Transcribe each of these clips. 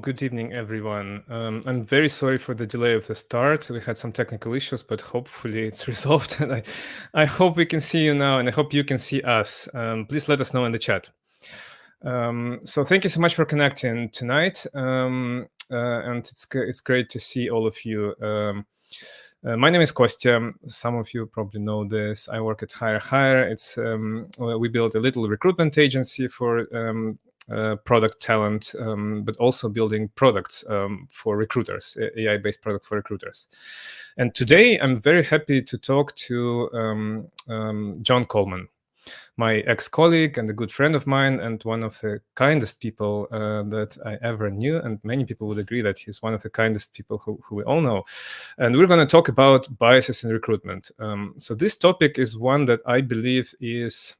good evening, everyone. I'm very sorry for the delay of the start. We had some technical issues, but hopefully it's resolved. And I hope we can see you now, and I hope you can see us. Please let us know in the chat. So thank you so much for connecting tonight. And it's great to see all of you. My name is Kostya. Some of you probably know this. I work at Hire. We built a little recruitment agency for product talent, but also building products for recruiters, AI-based product for recruiters. And today I'm very happy to talk to John Colman, my ex-colleague and a good friend of mine, and one of the kindest people that I ever knew. And many people would agree that he's one of the kindest people who we all know. And we're going to talk about biases in recruitment. So this topic is one that I believe is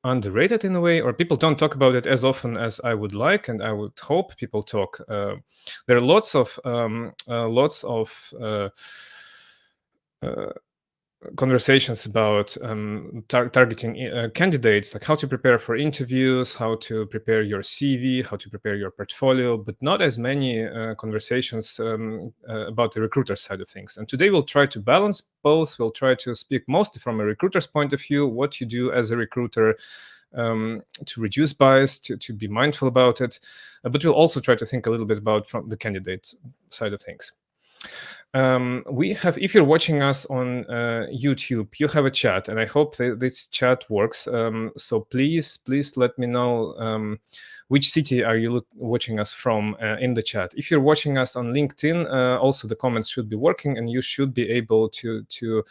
underrated in a way, or people don't talk about it as often as I would like, and I would hope people talk. There are lots of conversations about targeting candidates, like how to prepare for interviews, how to prepare your CV, how to prepare your portfolio, but not as many conversations about the recruiter side of things. And today we'll try to balance both. We'll try to speak mostly from a recruiter's point of view, what you do as a recruiter to reduce bias, to be mindful about it. But we'll also try to think a little bit about from the candidate side of things. We have, if you're watching us on YouTube, you have a chat, and I hope that this chat works. So please let me know which city are you watching us from in the chat. If you're watching us on LinkedIn, also the comments should be working, and you should be able to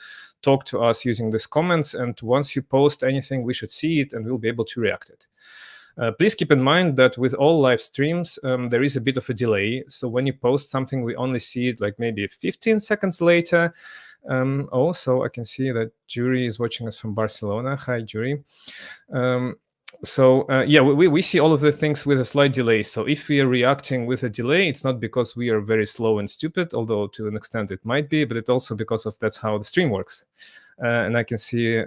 talk to us using these comments. And once you post anything, we should see it, and we'll be able to react it. Please keep in mind that with all live streams, there is a bit of a delay. So when you post something, we only see it like maybe 15 seconds later. Also, I can see that Jury is watching us from Barcelona. Hi, Jury. Yeah, we see all of the things with a slight delay. So if we are reacting with a delay, it's not because we are very slow and stupid, although to an extent it might be, but it's also because of that's how the stream works. And I can see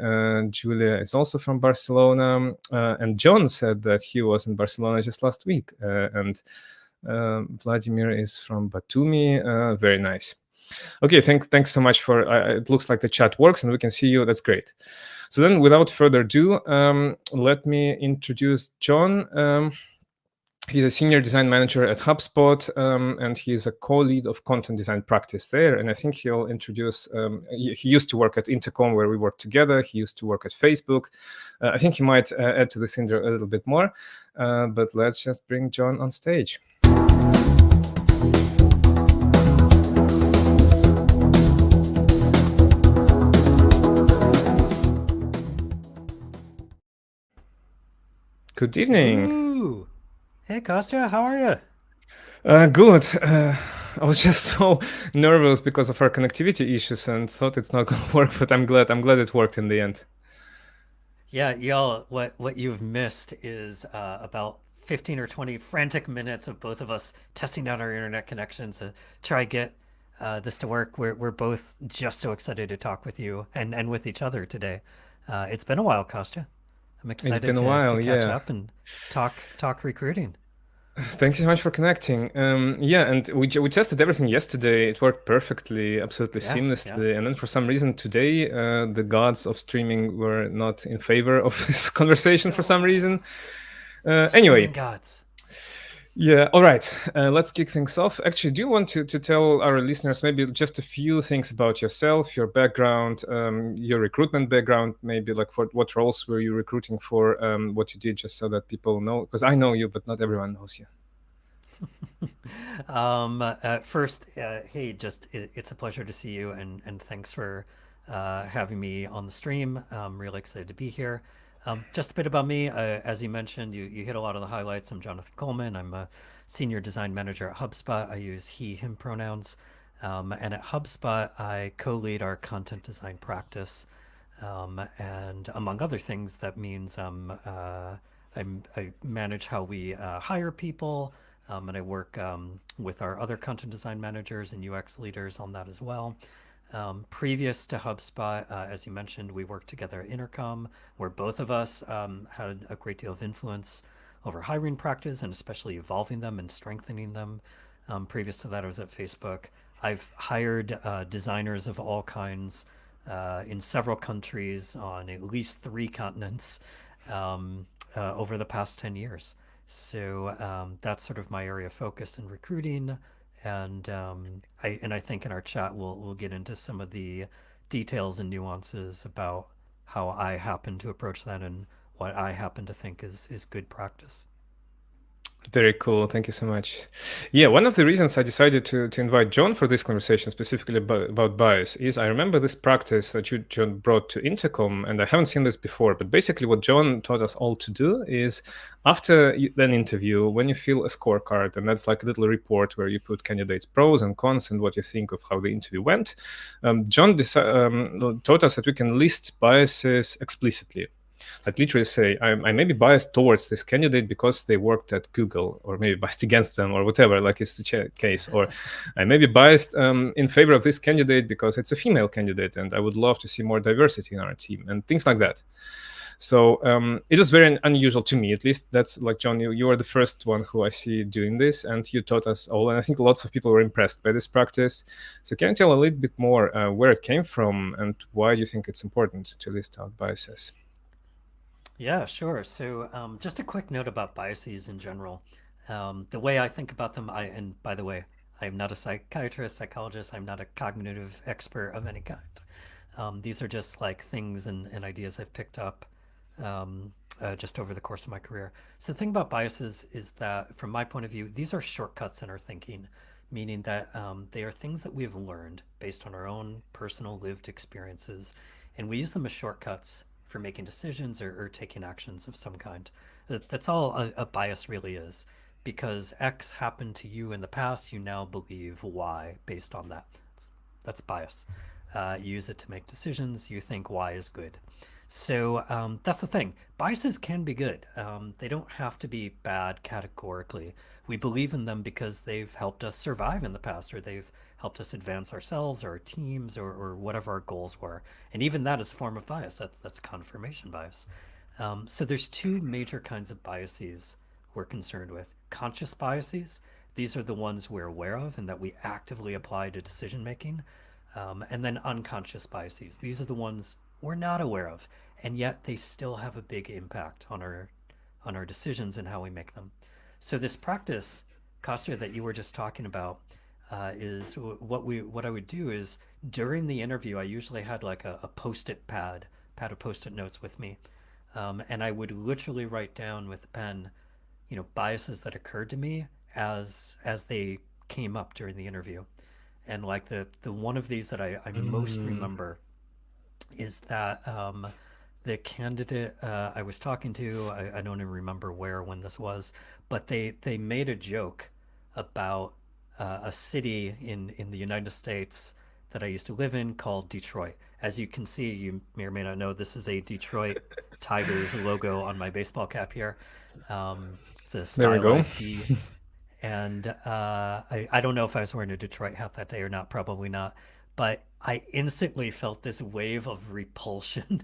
Julia is also from Barcelona. And John said that he was in Barcelona just last week. And Vladimir is from Batumi. Very nice. Okay, thanks so much for, it looks like the chat works and we can see you. That's great. So then without further ado, let me introduce John. He's a senior design manager at HubSpot, and he's a co-lead of content design practice there. And I think he'll introduce, he used to work at Intercom where we worked together. He used to work at Facebook. I think he might add to this intro a little bit more, but let's just bring John on stage. Good evening. Ooh. Hey, Kostya, how are you? Good. I was just so nervous because of our connectivity issues and thought it's not going to work, but I'm glad it worked in the end. Yeah, y'all, what you've missed is about 15 or 20 frantic minutes of both of us testing out our internet connections to try get this to work. We're both just so excited to talk with you and with each other today. It's been a while, Kostya. I'm excited It's been a while, to catch yeah. up and talk recruiting. Thanks so much for connecting. Yeah, and we tested everything yesterday. It worked perfectly, absolutely seamlessly. And then for some reason today, the gods of streaming were not in favor of this conversation for some reason. Anyway, gods. Yeah, all right. Let's kick things off. Actually, do you want to tell our listeners maybe just a few things about yourself, your background, your recruitment background, maybe like for what roles were you recruiting for, what you did, just so that people know, because I know you, but not everyone knows you. First, hey, it's a pleasure to see you, and thanks for having me on the stream. I'm really excited to be here. Just a bit about me. As you mentioned, you hit a lot of the highlights. I'm Jonathon Colman. I'm a senior design manager at HubSpot. I use he, him pronouns. And at HubSpot, I co-lead our content design practice. And among other things, that means I manage how we hire people, and I work with our other content design managers and UX leaders on that as well. Previous to HubSpot, as you mentioned, we worked together at Intercom, where both of us had a great deal of influence over hiring practice and especially evolving them and strengthening them. Previous to that, I was at Facebook. I've hired designers of all kinds in several countries on at least three continents over the past 10 years. So that's sort of my area of focus in recruiting. And I think in our chat we'll get into some of the details and nuances about how I happen to approach that and what I happen to think is good practice. Very cool. Thank you so much. Yeah, one of the reasons I decided to invite John for this conversation, specifically about bias, is I remember this practice that you, John, brought to Intercom, and I haven't seen this before. But basically, what John taught us all to do is after an interview, when you fill a scorecard, and that's like a little report where you put candidates' pros and cons and what you think of how the interview went, John taught us that we can list biases explicitly. Like literally say, I may be biased towards this candidate because they worked at Google, or maybe biased against them, or whatever, like it's the case. Or I may be biased in favor of this candidate because it's a female candidate and I would love to see more diversity in our team, and things like that. So it was very unusual to me, at least. That's like, John, you are the first one who I see doing this, and you taught us all. And I think lots of people were impressed by this practice. So can you tell a little bit more where it came from and why you think it's important to list out biases? Yeah, sure. So, just a quick note about biases in general. The way I think about them, and by the way, I am not a psychiatrist, psychologist. I'm not a cognitive expert of any kind. These are just like things and ideas I've picked up just over the course of my career. So, the thing about biases is that, from my point of view, these are shortcuts in our thinking, meaning that they are things that we've learned based on our own personal lived experiences, and we use them as shortcuts for making decisions or taking actions of some kind. That's all a bias really is. Because X happened to you in the past, you now believe Y based on that. That's bias. You use it to make decisions. You think Y is good. So that's the thing. Biases can be good. They don't have to be bad categorically. We believe in them because they've helped us survive in the past, or they've helped us advance ourselves or our teams or whatever our goals were. And even that is a form of bias. That's confirmation bias. So there's two major kinds of biases we're concerned with. Conscious biases, these are the ones we're aware of and that we actively apply to decision making. And then unconscious biases, these are the ones we're not aware of, and yet they still have a big impact on our decisions and how we make them. So this practice, Kostya, that you were just talking about, is what I would do is during the interview, I usually had like a post-it pad of post-it notes with me, and I would literally write down with a pen, biases that occurred to me as they came up during the interview. And like the one of these that I most Mm. remember is that the candidate I was talking to, I don't even remember where when this was, but they made a joke about a city in the United States that I used to live in called Detroit. As you can see, you may or may not know, this is a Detroit Tigers logo on my baseball cap here. It's a There we go. stylized D, and I don't know if I was wearing a Detroit hat that day or not, probably not. But I instantly felt this wave of repulsion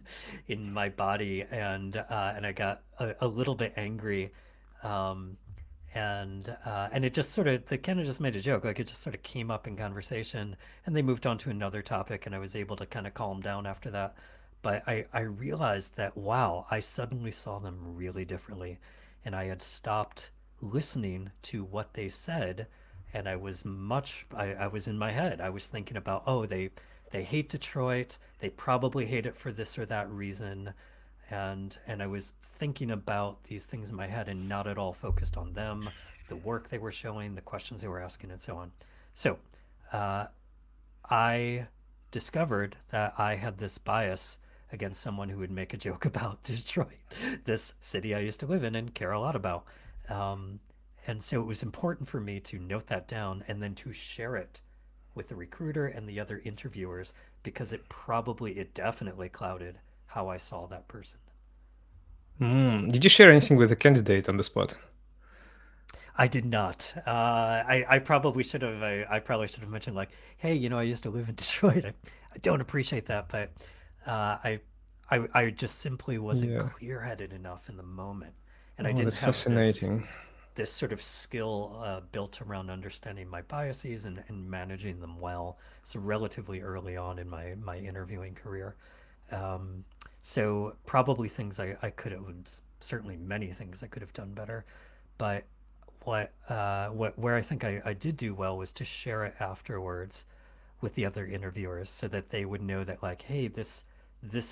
in my body, and I got a little bit angry, um, and it just sort of the kind of just made a joke, like it just sort of came up in conversation, and they moved on to another topic, and I was able to kind of calm down after that. But I realized that wow, I suddenly saw them really differently, and I had stopped listening to what they said, and I was in my head. I was thinking about, oh, they hate Detroit. They probably hate it for this or that reason. And I was thinking about these things in my head and not at all focused on them, the work they were showing, the questions they were asking, and so on. So I discovered that I had this bias against someone who would make a joke about Detroit, this city I used to live in and care a lot about. Um, and so it was important for me to note that down and then to share it with the recruiter and the other interviewers because it definitely clouded how I saw that person. Did you share anything with the candidate on the spot? I did not. I probably should have. I probably should have mentioned like, hey, I used to live in Detroit. I don't appreciate that, but uh, I, I just simply wasn't Yeah. clear-headed enough in the moment, And I Oh, didn't that's have this fascinating. sort of skill built around understanding my biases and managing them well. So relatively early on in my interviewing career. Um, so probably things I could have, certainly many things I could have done better. But what where I think I did do well was to share it afterwards with the other interviewers so that they would know that, like, hey, this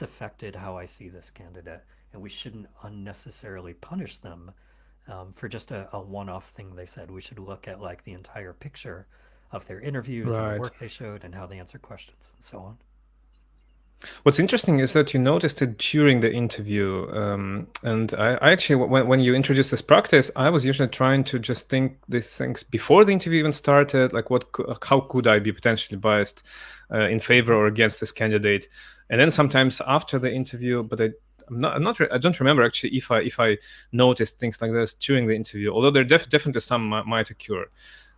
affected how I see this candidate, and we shouldn't unnecessarily punish them for just a one-off thing they said. We should look at like the entire picture of their interviews and the Right. work they showed and how they answer questions and so on. What's interesting is that you noticed it during the interview, and I actually, when you introduced this practice, I was usually trying to just think these things before the interview even started, like how could I be potentially biased in favor Mm-hmm. or against this candidate, and then sometimes after the interview, but I don't remember actually if I noticed things like this during the interview, although there definitely some might occur.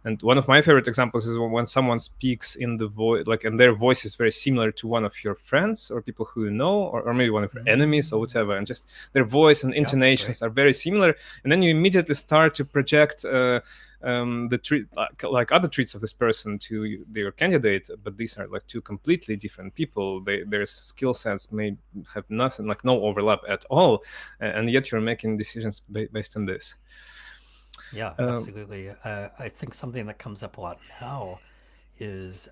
And one of my favorite examples is when someone speaks in the voice, like, and their voice is very similar to one of your friends or people who you know, or maybe one of your enemies or Mm. whatever, and just their voice and Yeah, that's great. intonations are very similar, and then you immediately start to project the treat, like other traits of this person to their candidate, but these are like two completely different people. Their skill sets may have nothing, like no overlap at all, and yet you're making decisions based on this. Yeah, Um, absolutely. I think something that comes up a lot now is,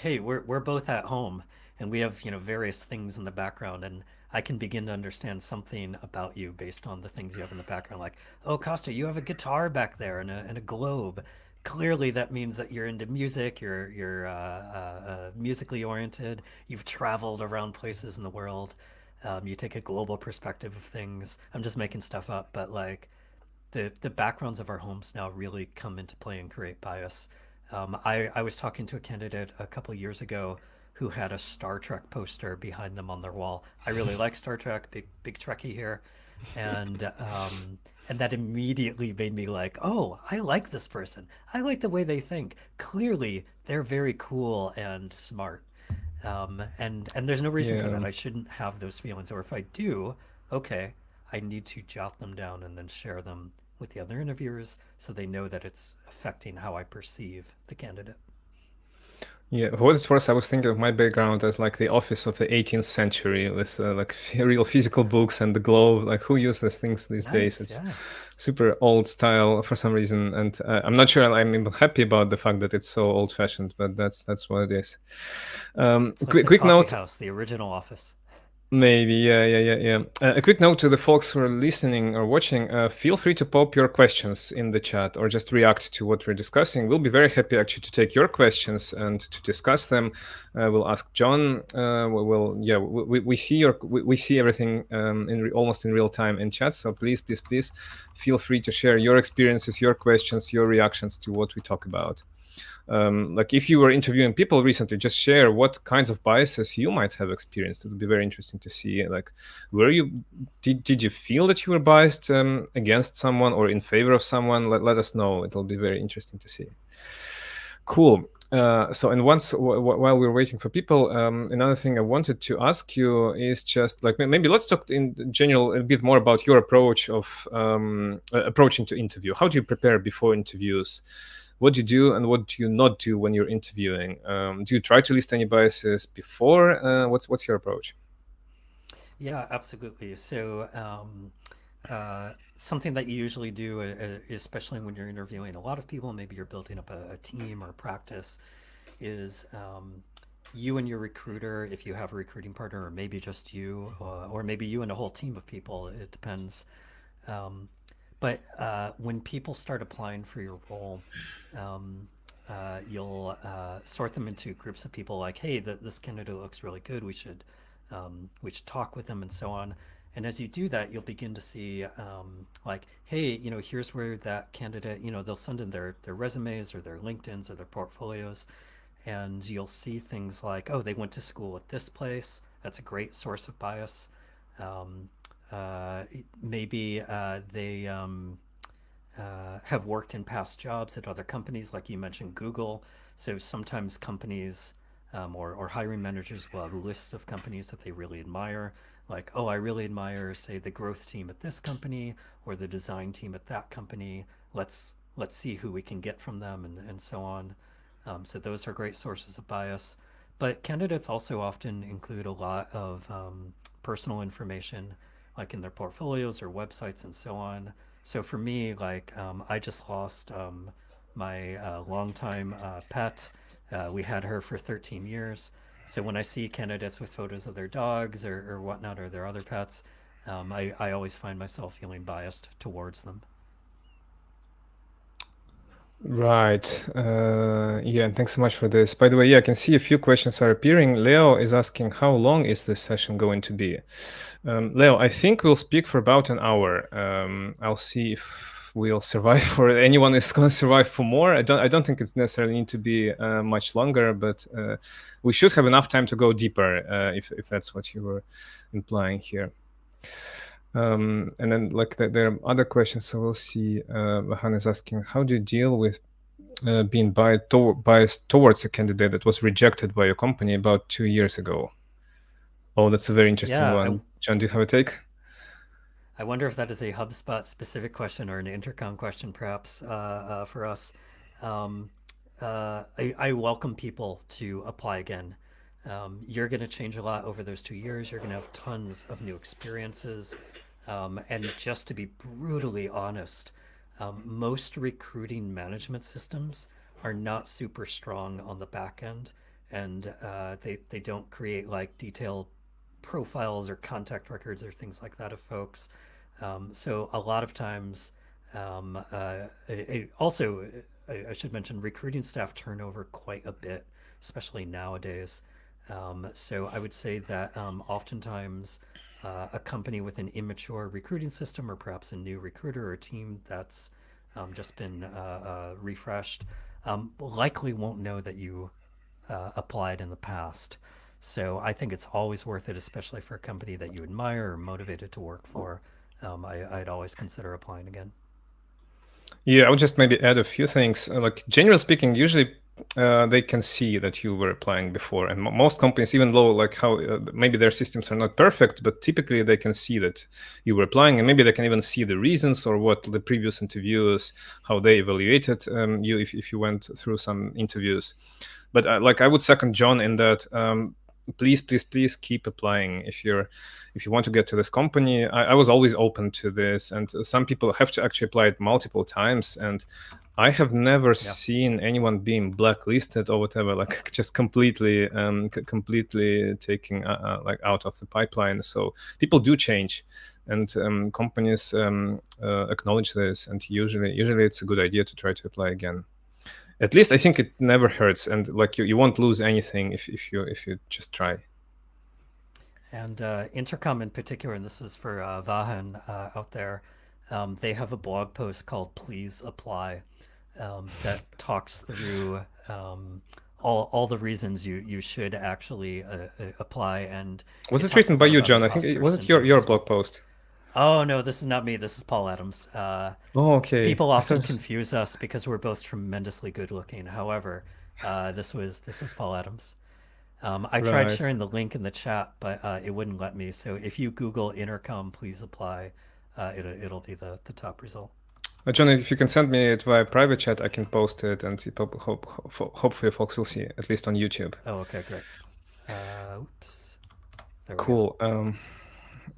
hey, we're both at home and we have, various things in the background, and I can begin to understand something about you based on the things you have in the background. Like, oh, Costa, you have a guitar back there and a globe. Clearly, that means that you're into music. You're musically oriented. You've traveled around places in the world. You take a global perspective of things. I'm just making stuff up, but like the backgrounds of our homes now really come into play and create bias. I was talking to a candidate a couple years ago who had a Star Trek poster behind them on their wall. I really like Star Trek, big Trekkie here, and that immediately made me like, oh, I like this person. I like the way they think. Clearly, they're very cool and smart. And there's no reason for yeah. that. I shouldn't have those feelings, or if I do, okay, I need to jot them down and then share them with the other interviewers so they know that it's affecting how I perceive the candidate. Yeah, for what it's worth, I was thinking of my background as like the office of the 18th century with like real physical books and the globe. Like, who uses things these days? Nice, It's yeah. super old style for some reason, and I'm not sure I'm even happy about the fact that it's so old fashioned, but that's what it is. It's like Quick the quick coffee note. house, the original office. Maybe, yeah. A quick note to the folks who are listening or watching: feel free to pop your questions in the chat or just react to what we're discussing. We'll be very happy actually to take your questions and to discuss them. We'll ask John. Yeah, we see we see everything almost in real time in chat. So please, feel free to share your experiences, your questions, your reactions to what we talk about. Like if you were interviewing people recently, just share what kinds of biases you might have experienced. It would be very interesting to see. Like, were you did you feel that you were biased against someone or in favor of someone? Let us know. It'll be very interesting to see. Cool. So, and once while we're waiting for people, another thing I wanted to ask you is just like maybe let's talk in general a bit more about your approach of approaching to interview. How do you prepare before interviews? What do you do and what do you not do when you're interviewing? Do you try to list any biases before? What's your approach? Yeah, absolutely. So, something that you usually do, especially when you're interviewing a lot of people, maybe you're building up a team or a practice, is you and your recruiter, if you have a recruiting partner, or maybe just you, or maybe you and a whole team of people, it depends. Um, but when people start applying for your role, um, you'll sort them into groups of people like, hey, this candidate looks really good. We should talk with them and so on. And as you do that, you'll begin to see like, hey, here's where that candidate, they'll send in their resumes or their LinkedIn's or their portfolios, and you'll see things like, oh, they went to school at this place. That's a great source of bias. Um, uh, Maybe they have worked in past jobs at other companies, like you mentioned, Google. So sometimes companies or hiring managers will have lists of companies that they really admire. Like, oh, I really admire, say, the growth team at this company or the design team at that company. Let's see who we can get from them, and so on. So those are great sources of bias. But candidates also often include a lot of personal information, like in their portfolios or websites and so on. So for me, like I just lost my longtime pet. We had her for 13 years. So when I see candidates with photos of their dogs or whatnot or their other pets, I always find myself feeling biased towards them. Right. Yeah, and thanks so much for this. By the way, yeah, I can see a few questions are appearing. Leo is asking, how long is this session going to be? Leo, I think we'll speak for about an hour. I'll see if we'll survive for anyone is going to survive for more. I don't think it's necessarily need to be much longer, but we should have enough time to go deeper if that's what you were implying here. And then like there are other questions, so we'll see. Vahan is asking, how do you deal with being biased towards a candidate that was rejected by your company about 2 years ago? Oh, that's a very interesting Yeah, one. John, do you have a take? I wonder if that is a HubSpot specific question or an intercom question, perhaps, for us. Um, I welcome people to apply again. You're going to change a lot over those 2 years. You're going to have tons of new experiences. And just to be brutally honest, most recruiting management systems are not super strong on the back end, and they don't create like detailed profiles or contact records or things like that of folks. So a lot of times, also, I should mention recruiting staff turnover quite a bit, especially nowadays. So I would say that oftentimes a company with an immature recruiting system, or perhaps a new recruiter or team that's just been refreshed, likely won't know that you applied in the past. So I think it's always worth it, especially for a company that you admire or motivated to work for. I'd always consider applying again. Yeah, I would just maybe add a few things. Like generally speaking, usually they can see that you were applying before, and most companies, even though like how maybe their systems are not perfect, but typically they can see that you were applying, and maybe they can even see the reasons or what the previous interviewers, how they evaluated you if you went through some interviews. But like I would second John in that. Please keep applying if you want to get to this company. I was always open to this, and some people have to actually apply it multiple times, and I have never Yeah, seen anyone being blacklisted or whatever, like just completely taking like out of the pipeline. So people do change, and companies acknowledge this, and usually it's a good idea to try to apply again. At least I think it never hurts, and like you won't lose anything if you just try. and Intercom in particular, and this is for Vahan out there. They have a blog post called "Please Apply" that talks through all the reasons you should actually apply, and Was it it talks a written by lot you, about John? I think imposter was it syndrome your as well. blog post? Oh no, this is not me. This is Paul Adams. Oh, okay. People I often thought. confuse us because we're both tremendously good looking. However, this was Paul Adams. I tried Right. sharing the link in the chat, but it wouldn't let me. So if you Google intercom, please apply. It'll be the top result. John, if you can send me it via private chat, I can post it, and hopefully folks will see it, at least on YouTube. Oh, okay, great. Oops, there we go. Cool.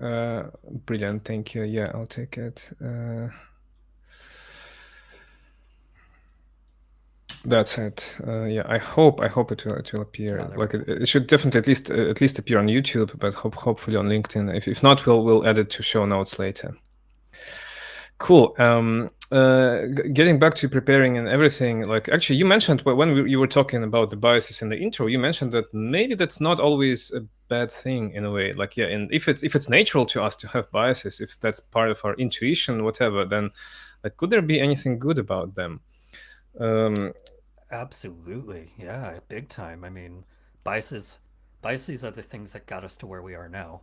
Uh, Brilliant. Thank you. Yeah, I'll take it. That's it. Yeah, I hope it will Oh, appear. there we Like go. it should definitely at least appear on YouTube, but hopefully on LinkedIn. If not, we'll add it to show notes later. Cool. Getting back to preparing and everything, like actually, you mentioned when you were talking about the biases in the intro, you mentioned that maybe that's not always a bad thing in a way. Like, yeah, and if it's natural to us to have biases, if that's part of our intuition, whatever, then like, could there be anything good about them? Um, Absolutely, yeah, big time. I mean, biases, biases are the things that got us to where we are now,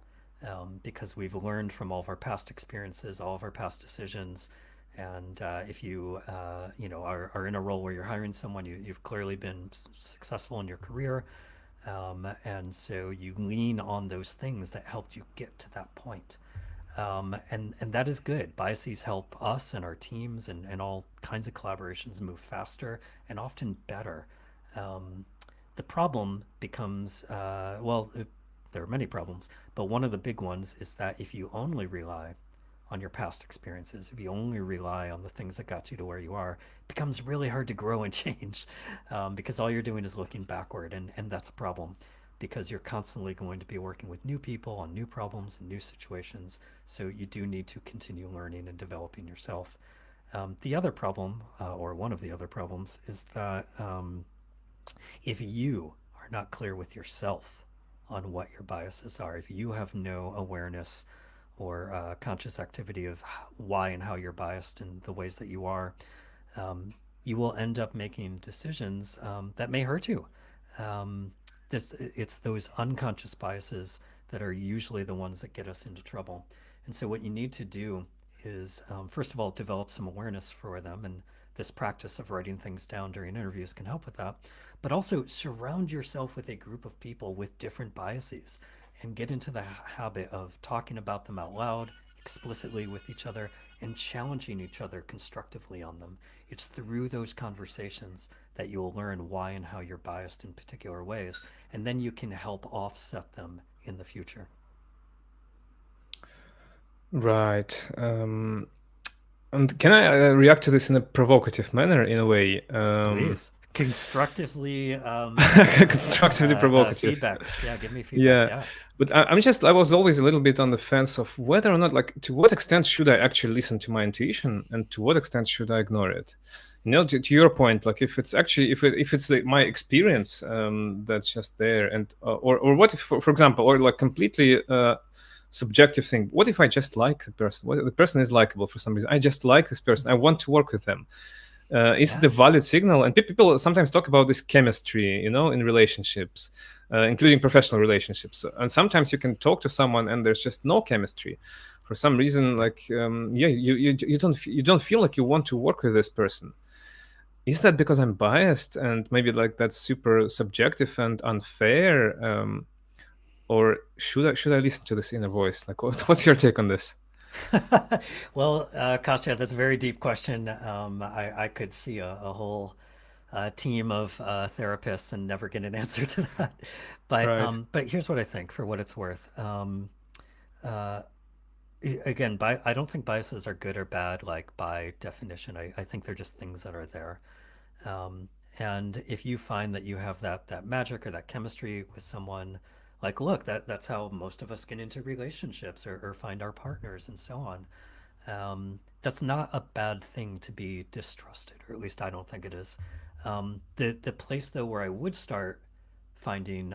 because we've learned from all of our past experiences, all of our past decisions, and if you, are in a role where you're hiring someone, you've clearly been successful in your career. And so you lean on those things that helped you get to that point. And that is good. Biases help us and our teams and all kinds of collaborations move faster and often better. Um, the problem becomes, there are many problems, but one of the big ones is that if you only rely on your past experiences, if you only rely on the things that got you to where you are, it becomes really hard to grow and change, because all you're doing is looking backward, and that's a problem because you're constantly going to be working with new people on new problems and new situations. So you do need to continue learning and developing yourself. The other problem, or one of the other problems, is that if you are not clear with yourself on what your biases are, if you have no awareness or conscious activity of why and how you're biased and the ways that you are, um, you will end up making decisions that may hurt you. Um, it's those unconscious biases that are usually the ones that get us into trouble. And so, what you need to do is, first of all, develop some awareness for them. And this practice of writing things down during interviews can help with that. But also, surround yourself with a group of people with different biases and get into the habit of talking about them out loud, explicitly with each other, and challenging each other constructively on them. It's through those conversations that you will learn why and how you're biased in particular ways, and then you can help offset them in the future. Right. And can I react to this in a provocative manner, in a way? Please, constructively, Constructively provocative. feedback. Yeah, give me feedback. Yeah, Yeah. but I was always a little bit on the fence of whether or not, like, to what extent should I actually listen to my intuition, and to what extent should I ignore it? To your point, like, if it's actually, if it's like my experience that's just there, and or what if, for example, or like completely subjective thing. What if I just like the person? What the person is likable for some reason? I just like this person. I want to work with them. Is it Yeah. a valid signal? And people sometimes talk about this chemistry, in relationships, including professional relationships. And sometimes you can talk to someone and there's just no chemistry for some reason. Like, you don't feel like you want to work with this person. Is that because I'm biased and maybe like that's super subjective and unfair? Or should I listen to this inner voice? Like, what's your take on this? Well, Kostya, that's a very deep question. I could see a whole team of therapists and never get an answer to that. Right. But here's what I think, for what it's worth. Uh, Again, I don't think biases are good or bad, like by definition. I think they're just things that are there. Um, and if you find that you have that magic or that chemistry with someone, like, look, that's how most of us get into relationships or find our partners and so on. That's not a bad thing to be distrusted, or at least I don't think it is. The place though where I would start finding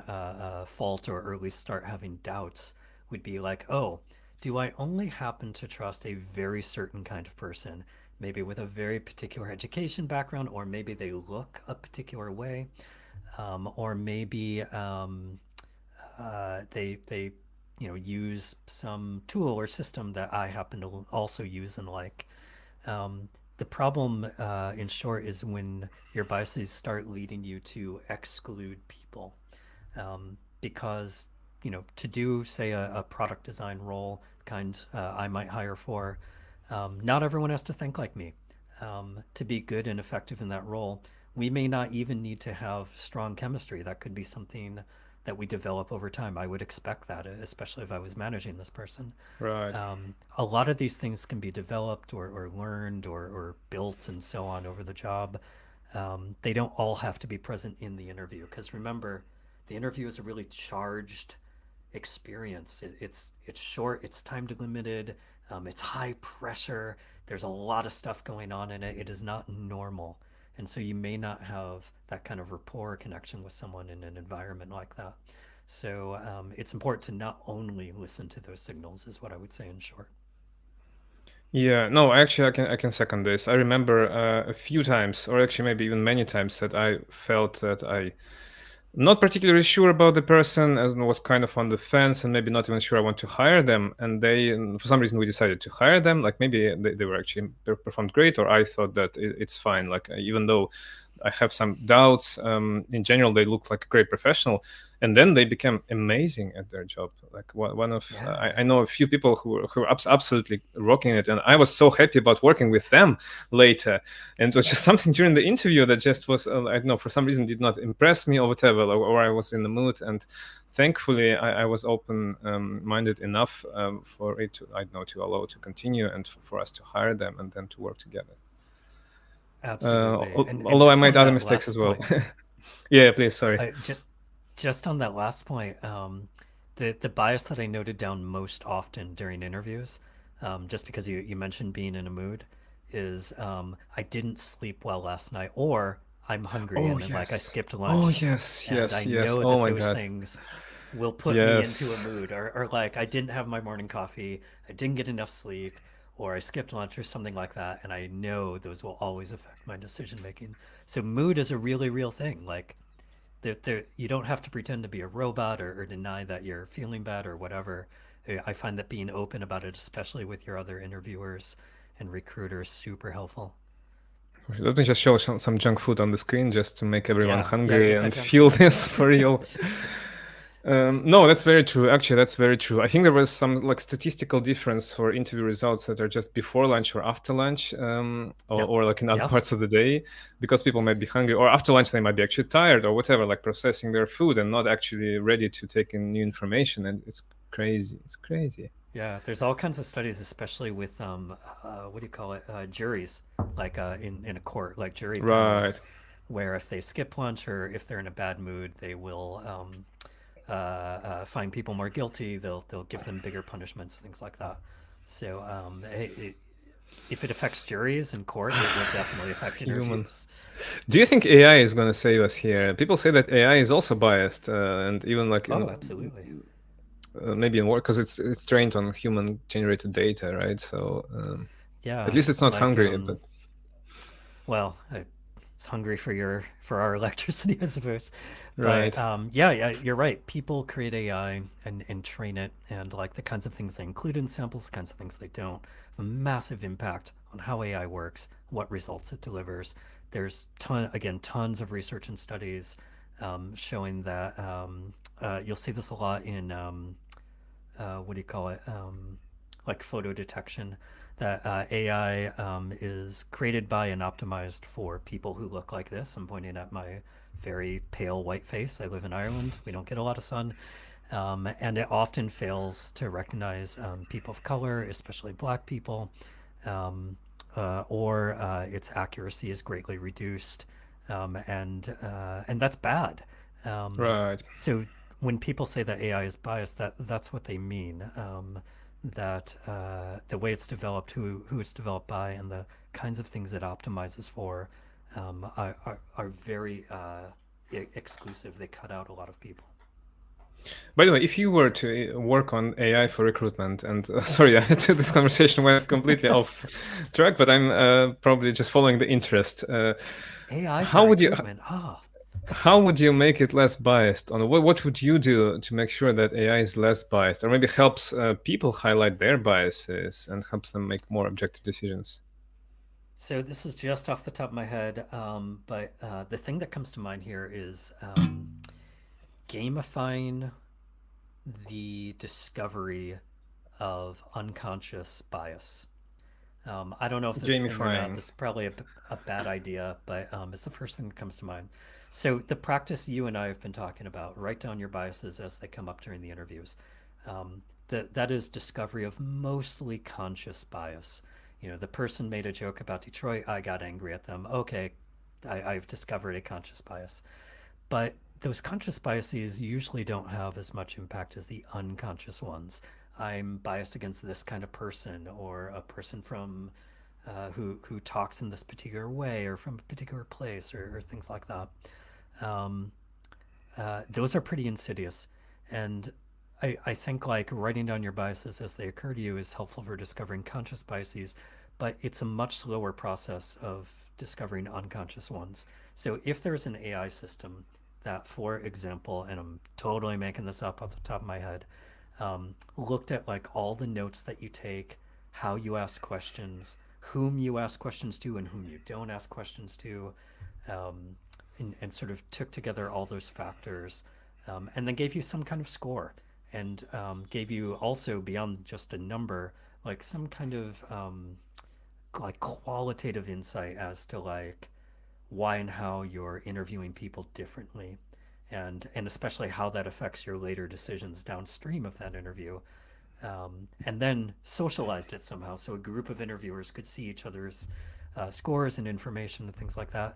fault, or at least start having doubts, would be like, oh, do I only happen to trust a very certain kind of person, maybe with a very particular education background, or maybe they look a particular way, or maybe they use some tool or system that I happen to also use and like. The problem, in short, is when your biases start leading you to exclude people, because to do, say, a product design role, kind I might hire for, not everyone has to think like me. To be good and effective in that role, we may not even need to have strong chemistry. That could be something that we develop over time. I would expect that, especially if I was managing this person. Right. A lot of these things can be developed or learned or built and so on over the job. They don't all have to be present in the interview, because remember, the interview is a really charged experience. It's short, it's time limited, it's high pressure. There's a lot of stuff going on in it. It is not normal, and so you may not have that kind of rapport connection with someone in an environment like that. So it's important to not only listen to those signals, is what I would say in short. Yeah, no, actually, I can second this. I remember a few times, or actually maybe even many times, that I felt that I not particularly sure about the person, and was kind of on the fence, and maybe not even sure I want to hire them. And for some reason, we decided to hire them. Like, maybe they were actually performed great, or I thought that it's fine. Like, even though I have some doubts. In general, they look like a great professional, and then they become amazing at their job. Like one of I Yeah. know a few people who are absolutely rocking it, and I was so happy about working with them later. And it was just something during the interview that just was I don't know, for some reason did not impress me or whatever, or I was in the mood. And thankfully, I was open minded enough for it to, I don't know, to allow to continue and for us to hire them and then to work together. Absolutely. And Although I just made on other that mistakes as last well. point, Yeah, please, sorry. just on that last point, the bias that I noted down most often during interviews, just because you mentioned being in a mood, is I didn't sleep well last night, or I'm hungry Oh and then like I yes. skipped Oh lunch, yes, and I yes, yes. know Oh that my those God. things will put me into a Yes. mood, or like I didn't have my morning coffee, I didn't get enough sleep, or I skipped lunch or something like that, and I know those will always affect my decision making. So mood is a really real thing. Like you don't have to pretend to be a robot or deny that you're feeling bad or whatever. I find that being open about it, especially with your other interviewers and recruiters, super helpful. Let me just show some junk food on the screen just to make everyone Yeah, yeah, hungry get that and junk feel food. this for real. No, that's very true. Actually, that's very true. I think there was some like statistical difference for interview results that are just before lunch or after lunch, Yep, or like in other yep. parts of the day, because people might be hungry, or after lunch they might be actually tired or whatever, like processing their food and not actually ready to take in new information. And it's crazy. It's crazy. Yeah, there's all kinds of studies, especially with what do you call it, juries, like in a court, like jury panels, Right. where if they skip lunch or if they're in a bad mood, they will find people more guilty. They'll give them bigger punishments, things like that. So if it affects juries in court, it will definitely affect Human. interviews. Do you think AI is going to save us here? People say that AI is also biased, and even like Oh, in absolutely. maybe in work because it's trained on human generated data, right? So at Yeah, least it's not like hungry, but well, it's hungry for our electricity, I suppose. But right. yeah, yeah, you're right. People create AI and train it, and like the kinds of things they include in samples, the kinds of things they don't, have a massive impact on how AI works, what results it delivers. There's tons of research and studies showing that you'll see this a lot in what do you call it? Like photo detection. That AI is created by and optimized for people who look like this. I'm pointing at my very pale white face. I live in Ireland. We don't get a lot of sun. And it often fails to recognize people of color, especially black people, or its accuracy is greatly reduced, and that's bad. Right. So when people say that AI is biased, that's what they mean. That the way it's developed, who it's developed by, and the kinds of things it optimizes for are very exclusive. They cut out a lot of people. By the way, if you were to work on AI for recruitment, and sorry, this conversation went completely off track, but I'm probably just following the interest. AI for How would you recruitment. Ah, how would you make it less biased? On what would you do to make sure that AI is less biased, or maybe helps people highlight their biases and helps them make more objective decisions? so this is just off the top of my head, but the thing that comes to mind here is gamifying the discovery of unconscious bias. I don't know if this thing or not. Gamifying. This is probably a bad idea, but it's the first thing that comes to mind. So the practice you and I have been talking about, write down your biases as they come up during the interviews. That is discovery of mostly conscious bias. You know, the person made a joke about Detroit. I got angry at them. Okay, I've discovered a conscious bias. But those conscious biases usually don't have as much impact as the unconscious ones. I'm biased against this kind of person, or a person from who talks in this particular way, or from a particular place, or things like that. Um, those are pretty insidious, and I think like writing down your biases as they occur to you is helpful for discovering conscious biases, but it's a much slower process of discovering unconscious ones. So if there's an AI system that, for example, and I'm totally making this up off the top of my head, looked at like all the notes that you take, how you ask questions, whom you ask questions to, and whom you don't ask questions to, um, and sort of took together all those factors, and then gave you some kind of score, and gave you also, beyond just a number, like some kind of like qualitative insight as to like why and how you're interviewing people differently, and especially how that affects your later decisions downstream of that interview, and then socialized it somehow so a group of interviewers could see each other's scores and information and things like that.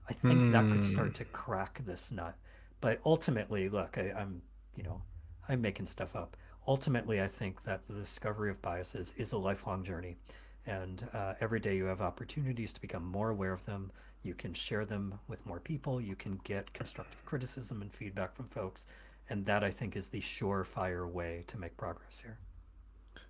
I think that could Hmm. start to crack this nut. But ultimately, look, I'm, you know, I'm making stuff up. Ultimately, I think that the discovery of biases is a lifelong journey. And every day you have opportunities to become more aware of them. You can share them with more people. You can get constructive criticism and feedback from folks. And that, I think, is the surefire way to make progress here.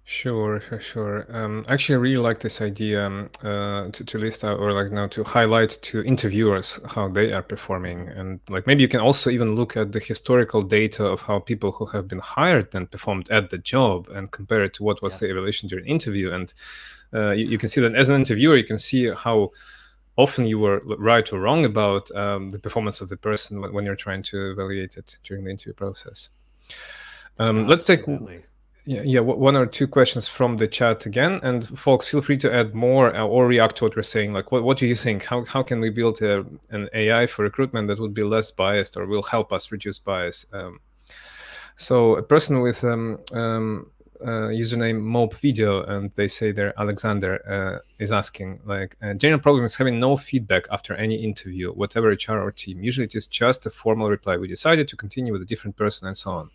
Sure, sure, sure. Actually, I really like this idea to list out or like now to highlight to interviewers how they are performing, Mm-hmm. and like maybe you can also even look at the historical data of how people who have been hired and performed at the job and compare it to what was the Yes. evaluation during interview, and you can see Yes. that as an interviewer, you can see how often you were right or wrong about the performance of the person when you're trying to evaluate it during the interview process. Let's take Absolutely. one or two questions from the chat again, and folks, feel free to add more or react to what we're saying. Like, what do you think? How can we build an AI for recruitment that would be less biased or will help us reduce bias? So a person with username mob video, and they say they're Alexander, is asking like, general problem is having no feedback after any interview, whatever HR or team. Usually it is just a formal reply. We decided to continue with a different person and so on.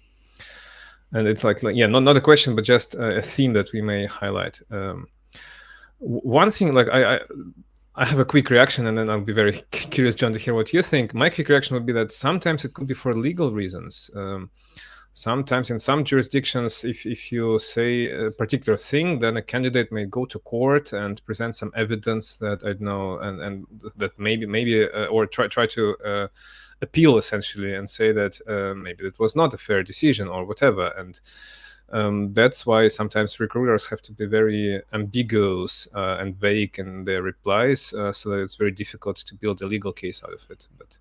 And it's like yeah, not a question, but just a theme that we may highlight. One thing, like I have a quick reaction, and then I'll be very curious, John, to hear what you think. My quick reaction would be that sometimes it could be for legal reasons. Sometimes in some jurisdictions, if you say a particular thing, then a candidate may go to court and present some evidence that I don't know, and that maybe or try to appeal essentially and say that maybe it was not a fair decision or whatever. And that's why sometimes recruiters have to be very ambiguous and vague in their replies, so that it's very difficult to build a legal case out of it. But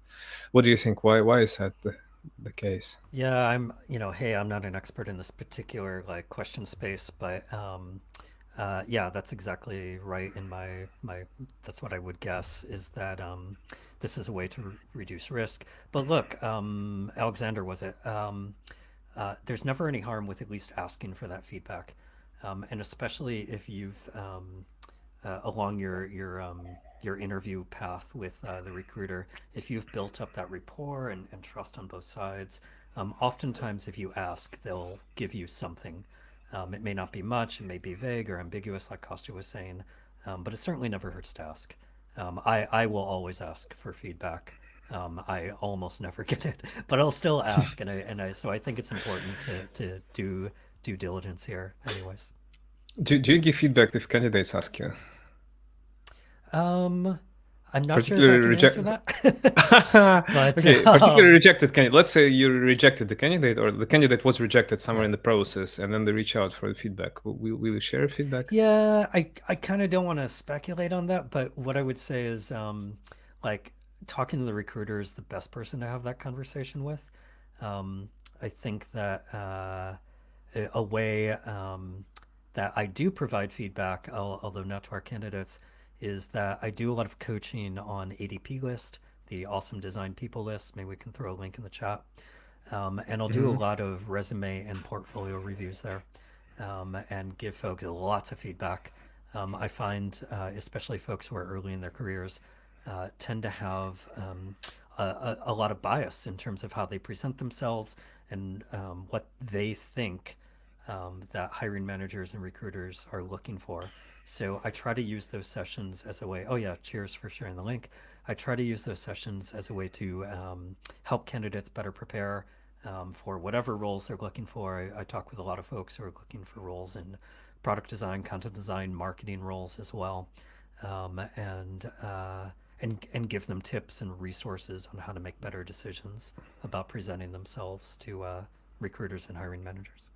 what do you think? Why is that the case? Yeah, I'm, hey, I'm not an expert in this particular like question space, but yeah, that's exactly right. In my, that's what I would guess is that this is a way to reduce risk. But look, Alexander, was it? There's never any harm with at least asking for that feedback, and especially if you've along your interview path with the recruiter, if you've built up that rapport and trust on both sides, oftentimes if you ask, they'll give you something. It may not be much, it may be vague or ambiguous, like Kostya was saying, but it certainly never hurts to ask. I will always ask for feedback. I almost never get it, but I'll still ask, so I think it's important to do due diligence here, anyways. Do you give feedback if candidates ask you? Um, I'm not sure if I Particularly can answer reject. that, but Okay, particularly rejected candidate. Let's say you rejected the candidate, or the candidate was rejected somewhere in right. the process, and then they reach out for the feedback. Will you share feedback? Yeah, I kind of don't want to speculate on that, but what I would say is, like, talking to the recruiter is the best person to have that conversation with. I think that a way that I do provide feedback, although not to our candidates, is that I do a lot of coaching on ADP list, the Awesome Design People list. Maybe we can throw a link in the chat. And I'll do a Hmm. lot of resume and portfolio reviews there, and give folks lots of feedback. I find, especially folks who are early in their careers, tend to have a lot of bias in terms of how they present themselves and what they think that hiring managers and recruiters are looking for. So I try to use those sessions as a way. Oh yeah, cheers for sharing the link. I try to use those sessions as a way to help candidates better prepare for whatever roles they're looking for. I talk with a lot of folks who are looking for roles in product design, content design, marketing roles as well, and give them tips and resources on how to make better decisions about presenting themselves to recruiters and hiring managers.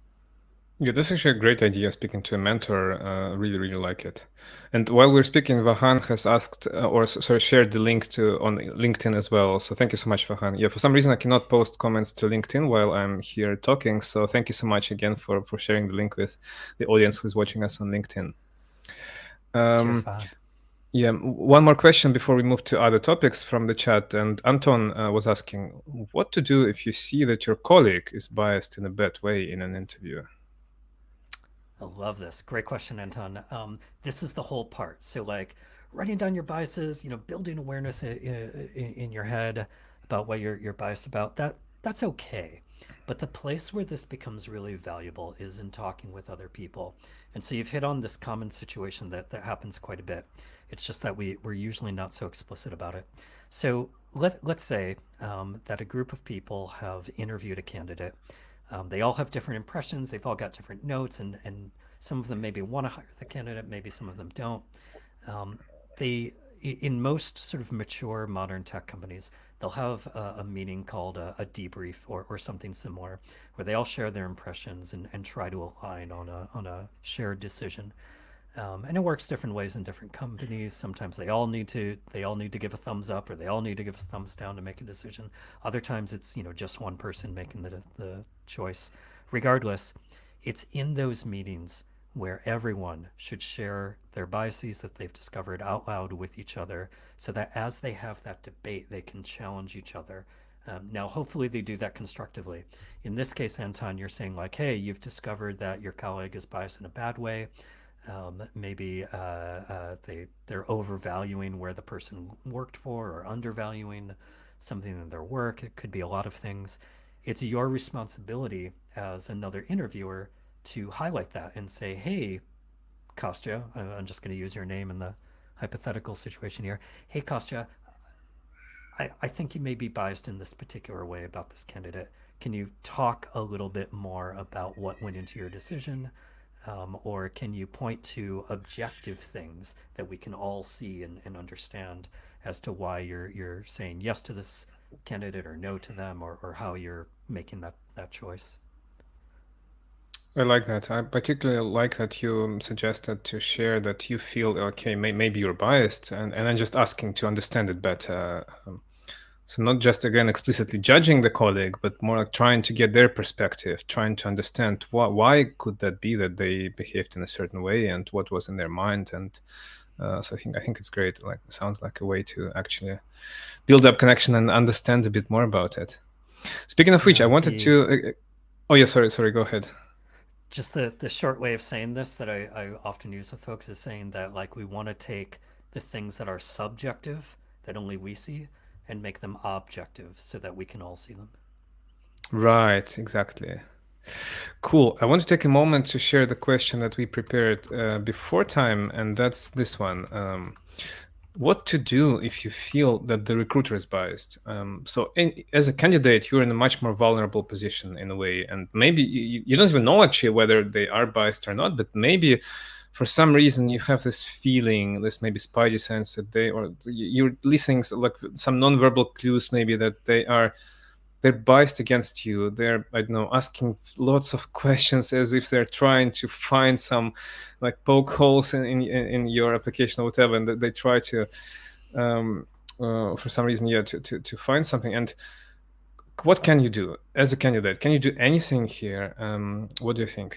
Yeah, that's actually a great idea. Speaking to a mentor, really, really like it. And while we're speaking, Vahan has asked, sorry, shared the link to on LinkedIn as well. So thank you so much, Vahan. Yeah, for some reason I cannot post comments to LinkedIn while I'm here talking. So thank you so much again for sharing the link with the audience who's watching us on LinkedIn. Cheers, Um, Vahan. yeah, one more question before we move to other topics from the chat. And Anton was asking, what to do if you see that your colleague is biased in a bad way in an interview? I love this. Great question, Anton. This is the whole part. So, like, writing down your biases, building awareness in your head about what you're biased about. That's okay. But the place where this becomes really valuable is in talking with other people. And so you've hit on this common situation that happens quite a bit. It's just that we're usually not so explicit about it. So let's say that a group of people have interviewed a candidate. They all have different impressions. They've all got different notes, and some of them maybe want to hire the candidate, maybe some of them don't. Um, they, in most sort of mature modern tech companies, they'll have a meeting called a debrief or something similar, where they all share their impressions and try to align on a shared decision. And it works different ways in different companies. Sometimes they all need to give a thumbs up, or they all need to give a thumbs down to make a decision. Other times it's just one person making the choice. Regardless, it's in those meetings where everyone should share their biases that they've discovered out loud with each other, so that as they have that debate, they can challenge each other. Now, hopefully, they do that constructively. In this case, Anton, you're saying, like, hey, you've discovered that your colleague is biased in a bad way. Maybe they're overvaluing where the person worked for, or undervaluing something in their work. It could be a lot of things. It's your responsibility as another interviewer to highlight that and say, "Hey, Kostya, I'm just going to use your name in the hypothetical situation here. Hey, Kostya, I think you may be biased in this particular way about this candidate. Can you talk a little bit more about what went into your decision? Or can you point to objective things that we can all see and understand as to why you're saying yes to this candidate or no to them, or how you're making that choice?" I like that. I particularly like that you suggested to share that you feel okay, maybe you're biased, and then just asking to understand it better. So not just again explicitly judging the colleague, but more like trying to get their perspective, trying to understand why could that be that they behaved in a certain way and what was in their mind. And so I think it's great. Like sounds like a way to actually build up connection and understand a bit more about it. Speaking of which, I Yeah, wanted the to. Oh yeah, sorry. Go ahead. just the short way of saying this that I often use with folks is saying that, like, we want to take the things that are subjective, that only we see, and make them objective so that we can all see them. Right, exactly. Cool. I want to take a moment to share the question that we prepared before time, and that's this one. What to do if you feel that the recruiter is biased? As a candidate, you're in a much more vulnerable position in a way, and maybe you don't even know actually whether they are biased or not, but maybe for some reason you have this feeling, this maybe spidey sense that you're listening like some nonverbal clues, maybe that they're biased against you. They're, I don't know, asking lots of questions as if they're trying to find some like poke holes in your application or whatever, and they try to um, for some reason, yeah, to find something. And what can you do as a candidate? Can you do anything here? What do you think?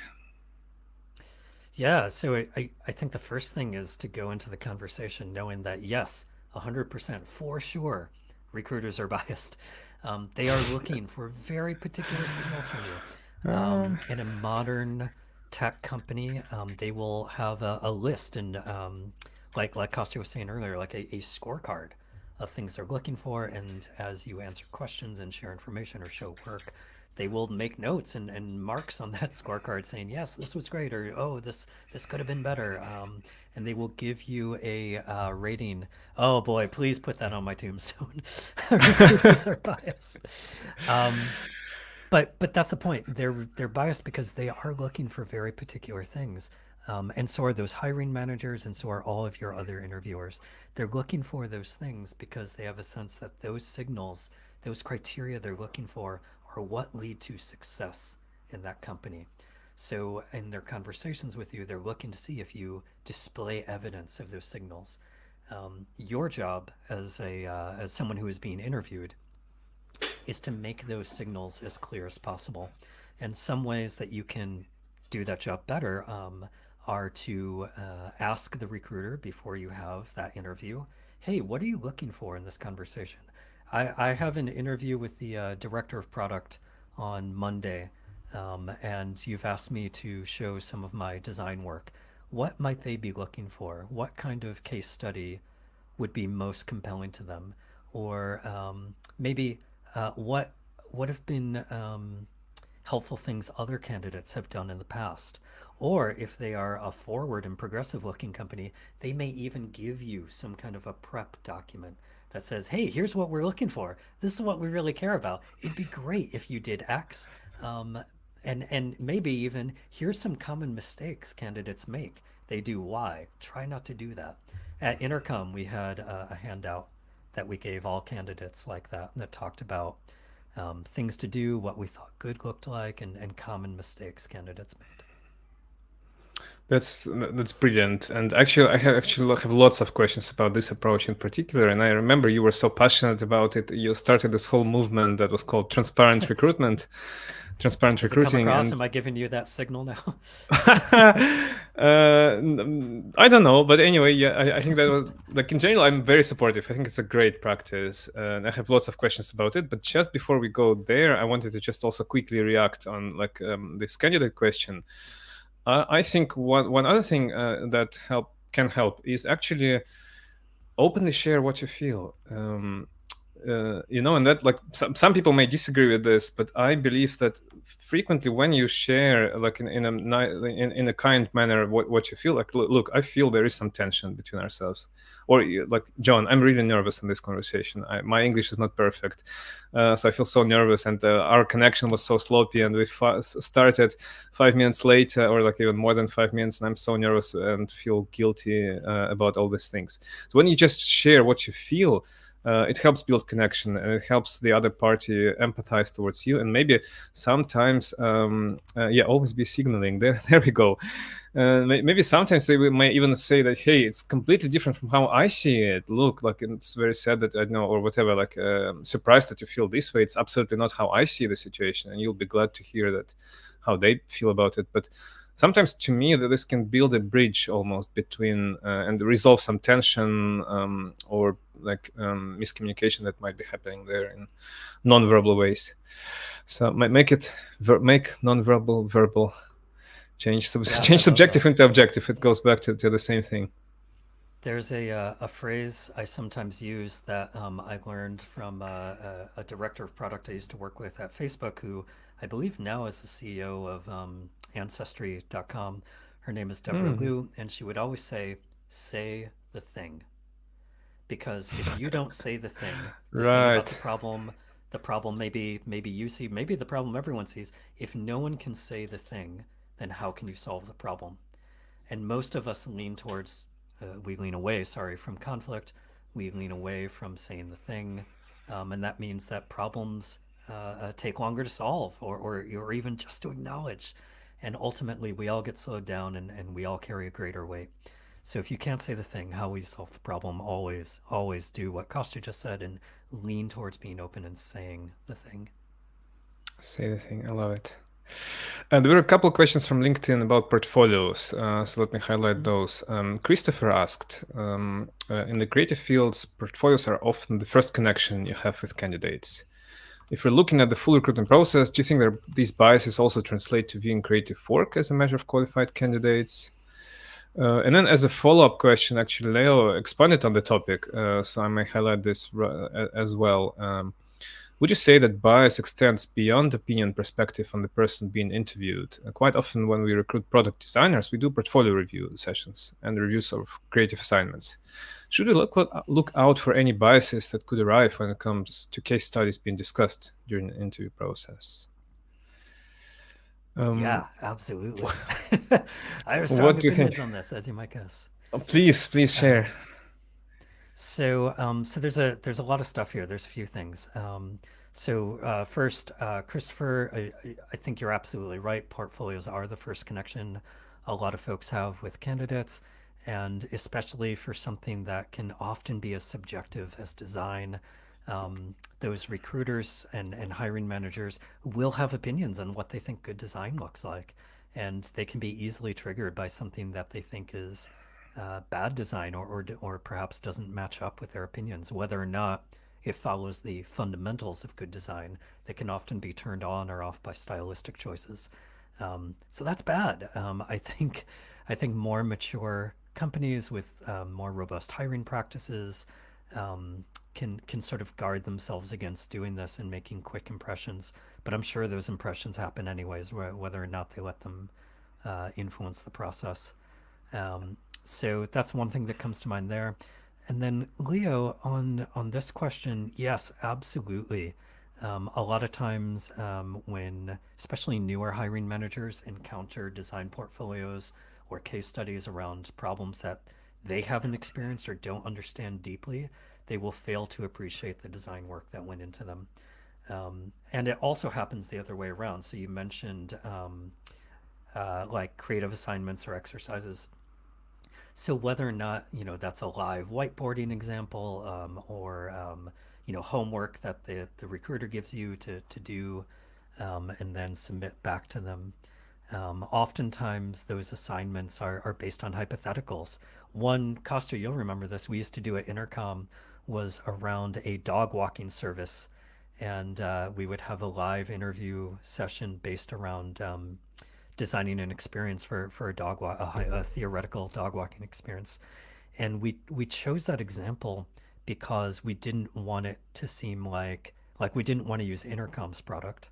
Yeah, so I think the first thing is to go into the conversation knowing that, yes, 100% for sure, recruiters are biased. They are looking for very particular signals from you. Um, In a modern tech company, they will have a list, and like Costa was saying earlier, like a scorecard of things they're looking for. And as you answer questions and share information or show work, they will make notes and marks on that scorecard saying, yes, this was great, or oh, this could have been better. And they will give you a rating. Oh boy, please put that on my tombstone. Recruiters are biased. Um, but that's the point. They're biased because they are looking for very particular things, and so are those hiring managers, and so are all of your other interviewers. They're looking for those things because they have a sense that those signals, those criteria they're looking for, are what lead to success in that company. So in their conversations with you, they're looking to see if you display evidence of those signals. Your job as someone who is being interviewed is to make those signals as clear as possible. And some ways that you can do that job better are to ask the recruiter before you have that interview, hey, what are you looking for in this conversation? I have an interview with the director of product on Monday, and you've asked me to show some of my design work. What might they be looking for? What kind of case study would be most compelling to them, or maybe what have been helpful things other candidates have done in the past. Or if they are a forward and progressive looking company, they may even give you some kind of a prep document that says, hey, here's what we're looking for. This is what we really care about. It'd be great if you did X. Um, and maybe even here's some common mistakes candidates make. They do Y. Try not to do that. At Intercom, we had a handout that we gave all candidates like that talked about things to do, what we thought good looked like, and common mistakes candidates made. That's brilliant. And actually, I have lots of questions about this approach in particular. And I remember you were so passionate about it. You started this whole movement that was called transparent recruitment, transparent Has it come recruiting, across? and Am I giving you that signal now? I don't know, but anyway, yeah, I think that was like in general, I'm very supportive. I think it's a great practice, and I have lots of questions about it. But just before we go there, I wanted to just also quickly react on like this candidate question. I think one other thing that can help is actually openly share what you feel. And that like some people may disagree with this, but I believe that frequently when you share like in a kind manner what you feel like, look, I feel there is some tension between ourselves, or like, John, I'm really nervous in this conversation. My English is not perfect, so I feel so nervous, and our connection was so sloppy, and we started 5 minutes later, or like even more than 5 minutes, and I'm so nervous and feel guilty about all these things. So when you just share what you feel, it helps build connection, and it helps the other party empathize towards you, and maybe sometimes always be signaling there. There we go. Maybe sometimes they may even say that, hey, it's completely different from how I see it. Look, like, it's very sad that I know, or whatever, like surprised that you feel this way. It's absolutely not how I see the situation, and you'll be glad to hear that how they feel about it. But sometimes to me that this can build a bridge almost between and resolve some tension, or like miscommunication that might be happening there in non-verbal ways. So make non-verbal verbal, change Yeah, I change love subjective that. into objective. It goes back to the same thing. There's a phrase I sometimes use that I learned from a director of product I used to work with at Facebook, who I believe now is the CEO of Ancestry.com. Her name is Deborah Mm, Liu, and she would always say the thing. Because if you don't say the thing about right. the problem maybe you see, maybe the problem everyone sees, if no one can say the thing, then how can you solve the problem? And most of us lean towards we lean away, sorry, from conflict. We lean away from saying the thing, and that means that problems take longer to solve, or even just to acknowledge. And ultimately, we all get slowed down, and we all carry a greater weight. So if you can't say the thing, how will you solve the problem? Always do what Kostya just said and lean towards being open and saying the thing. Say the thing. I love it. There were a couple of questions from LinkedIn about portfolios, so let me highlight Mm-hmm. those. Christopher asked, in the creative fields, portfolios are often the first connection you have with candidates. If we're looking at the full recruitment process, do you think that these biases also translate to viewing creative work as a measure of qualified candidates? And then as a follow-up question, actually, Leo expanded on the topic, so I may highlight this as well. Would you say that bias extends beyond opinion perspective on the person being interviewed? Quite often when we recruit product designers, we do portfolio review sessions and reviews of creative assignments. Should we look out for any biases that could arise when it comes to case studies being discussed during the interview process? Yeah, Um, absolutely. I have strong what do you think? opinions on this, as you might guess. Please share. So there's a lot of stuff here. There's a few things. So first, Christopher, I think you're absolutely right. Portfolios are the first connection a lot of folks have with candidates, and especially for something that can often be as subjective as design. Those recruiters and hiring managers will have opinions on what they think good design looks like, and they can be easily triggered by something that they think is bad design or perhaps doesn't match up with their opinions, whether or not it follows the fundamentals of good design that can often be turned on or off by stylistic choices. So that's bad. I think more mature companies with more robust hiring practices can sort of guard themselves against doing this and making quick impressions. But I'm sure those impressions happen anyways, whether or not they let them influence the process. So that's one thing that comes to mind there. And then Leo, on this question, yes, absolutely. A lot of times, when especially newer hiring managers encounter design portfolios or case studies around problems that they haven't experienced or don't understand deeply, they will fail to appreciate the design work that went into them. And it also happens the other way around. So you mentioned like creative assignments or exercises. So whether or not that's a live whiteboarding example, or homework that the recruiter gives you to do, and then submit back to them. Oftentimes those assignments are based on hypotheticals. One, Costa, you'll remember this. We used to do at Intercom was around a dog walking service, and we would have a live interview session based around designing an experience for a a theoretical dog walking experience. And we chose that example because we didn't want it to seem like we didn't want to use Intercom's product.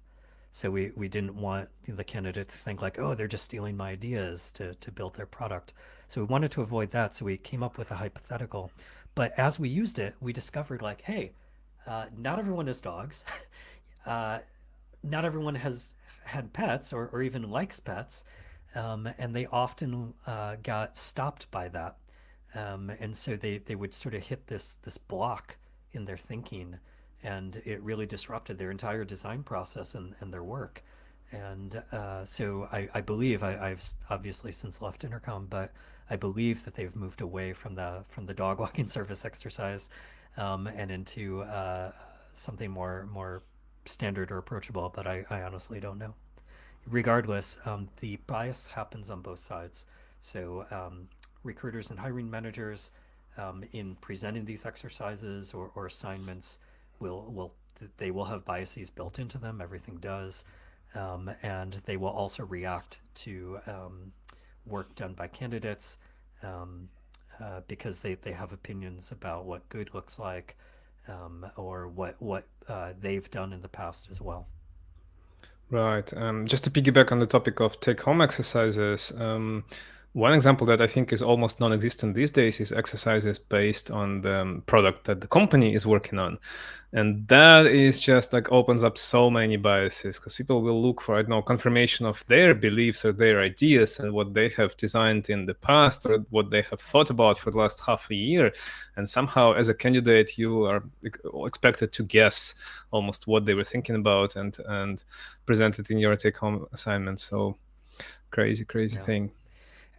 So we didn't want the candidate to think like, oh, they're just stealing my ideas to build their product. So we wanted to avoid that. So we came up with a hypothetical. But as we used it, we discovered like, hey, not everyone has dogs. uh, Not everyone has had pets or even likes pets, and they often got stopped by that, and so they would sort of hit this block in their thinking, and it really disrupted their entire design process and their work. And so I believe I've obviously since left Intercom, but I believe that they've moved away from the dog walking service exercise, and into something more standard or approachable. But I honestly don't know. Regardless, the bias happens on both sides. So recruiters and hiring managers, in presenting these exercises or assignments, will they will have biases built into them. Everything does, and they will also react to work done by candidates, um, because they have opinions about what good looks like, or what they've done in the past as well. Right. Just to piggyback on the topic of take-home exercises, one example that I think is almost non-existent these days is exercises based on the product that the company is working on. And that is just like opens up so many biases because people will look for, I don't know, confirmation of their beliefs or their ideas and what they have designed in the past or what they have thought about for the last half a year. And somehow, as a candidate, you are expected to guess almost what they were thinking about and present it in your take-home assignment. So crazy Yeah. thing.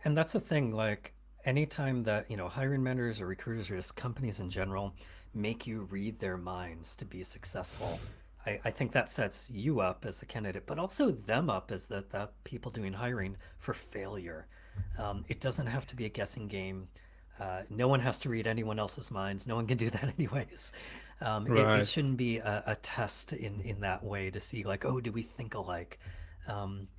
And that's the thing, like anytime that, hiring managers or recruiters or just companies in general make you read their minds to be successful, I think that sets you up as the candidate, but also them up as the people doing hiring for failure. It doesn't have to be a guessing game. No one has to read anyone else's minds. No one can do that anyways. It Right. shouldn't be a test in that way to see like, oh, do we think alike?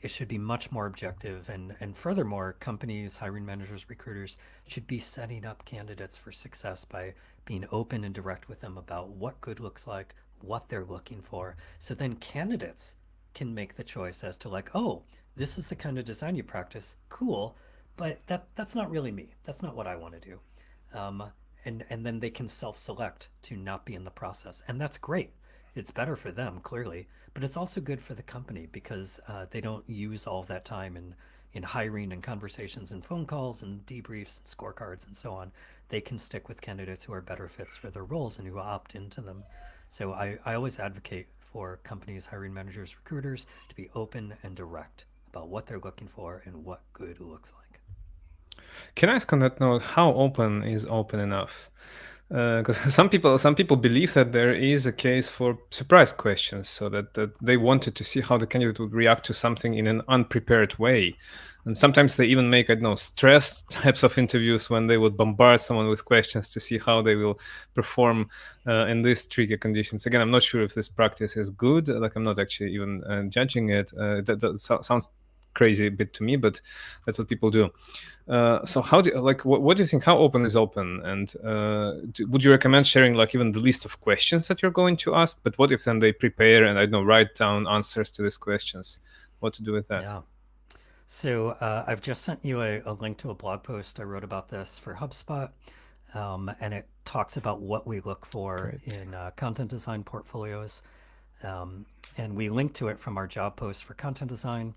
It should be much more objective. And furthermore, companies, hiring managers, recruiters should be setting up candidates for success by being open and direct with them about what good looks like, what they're looking for. So then candidates can make the choice as to like, oh, this is the kind of design you practice. Cool. But that's not really me. That's not what I want to do. Um, and then they can self-select to not be in the process. And that's great. It's better for them, clearly, but it's also good for the company because they don't use all of that time in hiring and conversations and phone calls and debriefs and scorecards and so on. They can stick with candidates who are better fits for their roles and who opt into them. So I always advocate for companies, hiring managers, recruiters to be open and direct about what they're looking for and what good looks like. Can I ask on that note, how open is open enough? Because some people believe that there is a case for surprise questions, so that they wanted to see how the candidate would react to something in an unprepared way. And sometimes they even make, I don't know, stressed types of interviews when they would bombard someone with questions to see how they will perform in these tricky conditions. Again, I'm not sure if this practice is good. Like, I'm not actually even judging it. That sounds crazy a bit to me, but that's what people do. So how do you, like what do you think? How open is open? And would you recommend sharing like even the list of questions that you're going to ask? But what if then they prepare and I don't know, write down answers to these questions? What to do with that? Yeah. So I've just sent you a link to a blog post I wrote about this for HubSpot. And it talks about what we look for Great. in content design portfolios. Um, and we link to it from our job post for content design,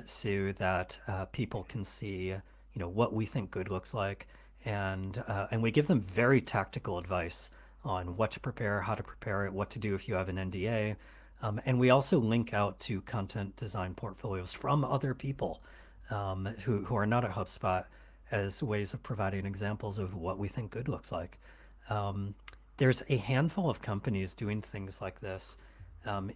so that people can see, what we think good looks like, and we give them very tactical advice on what to prepare, how to prepare it, what to do if you have an NDA. And we also link out to content design portfolios from other people, who are not at HubSpot, as ways of providing examples of what we think good looks like. Um, there's a handful of companies doing things like this.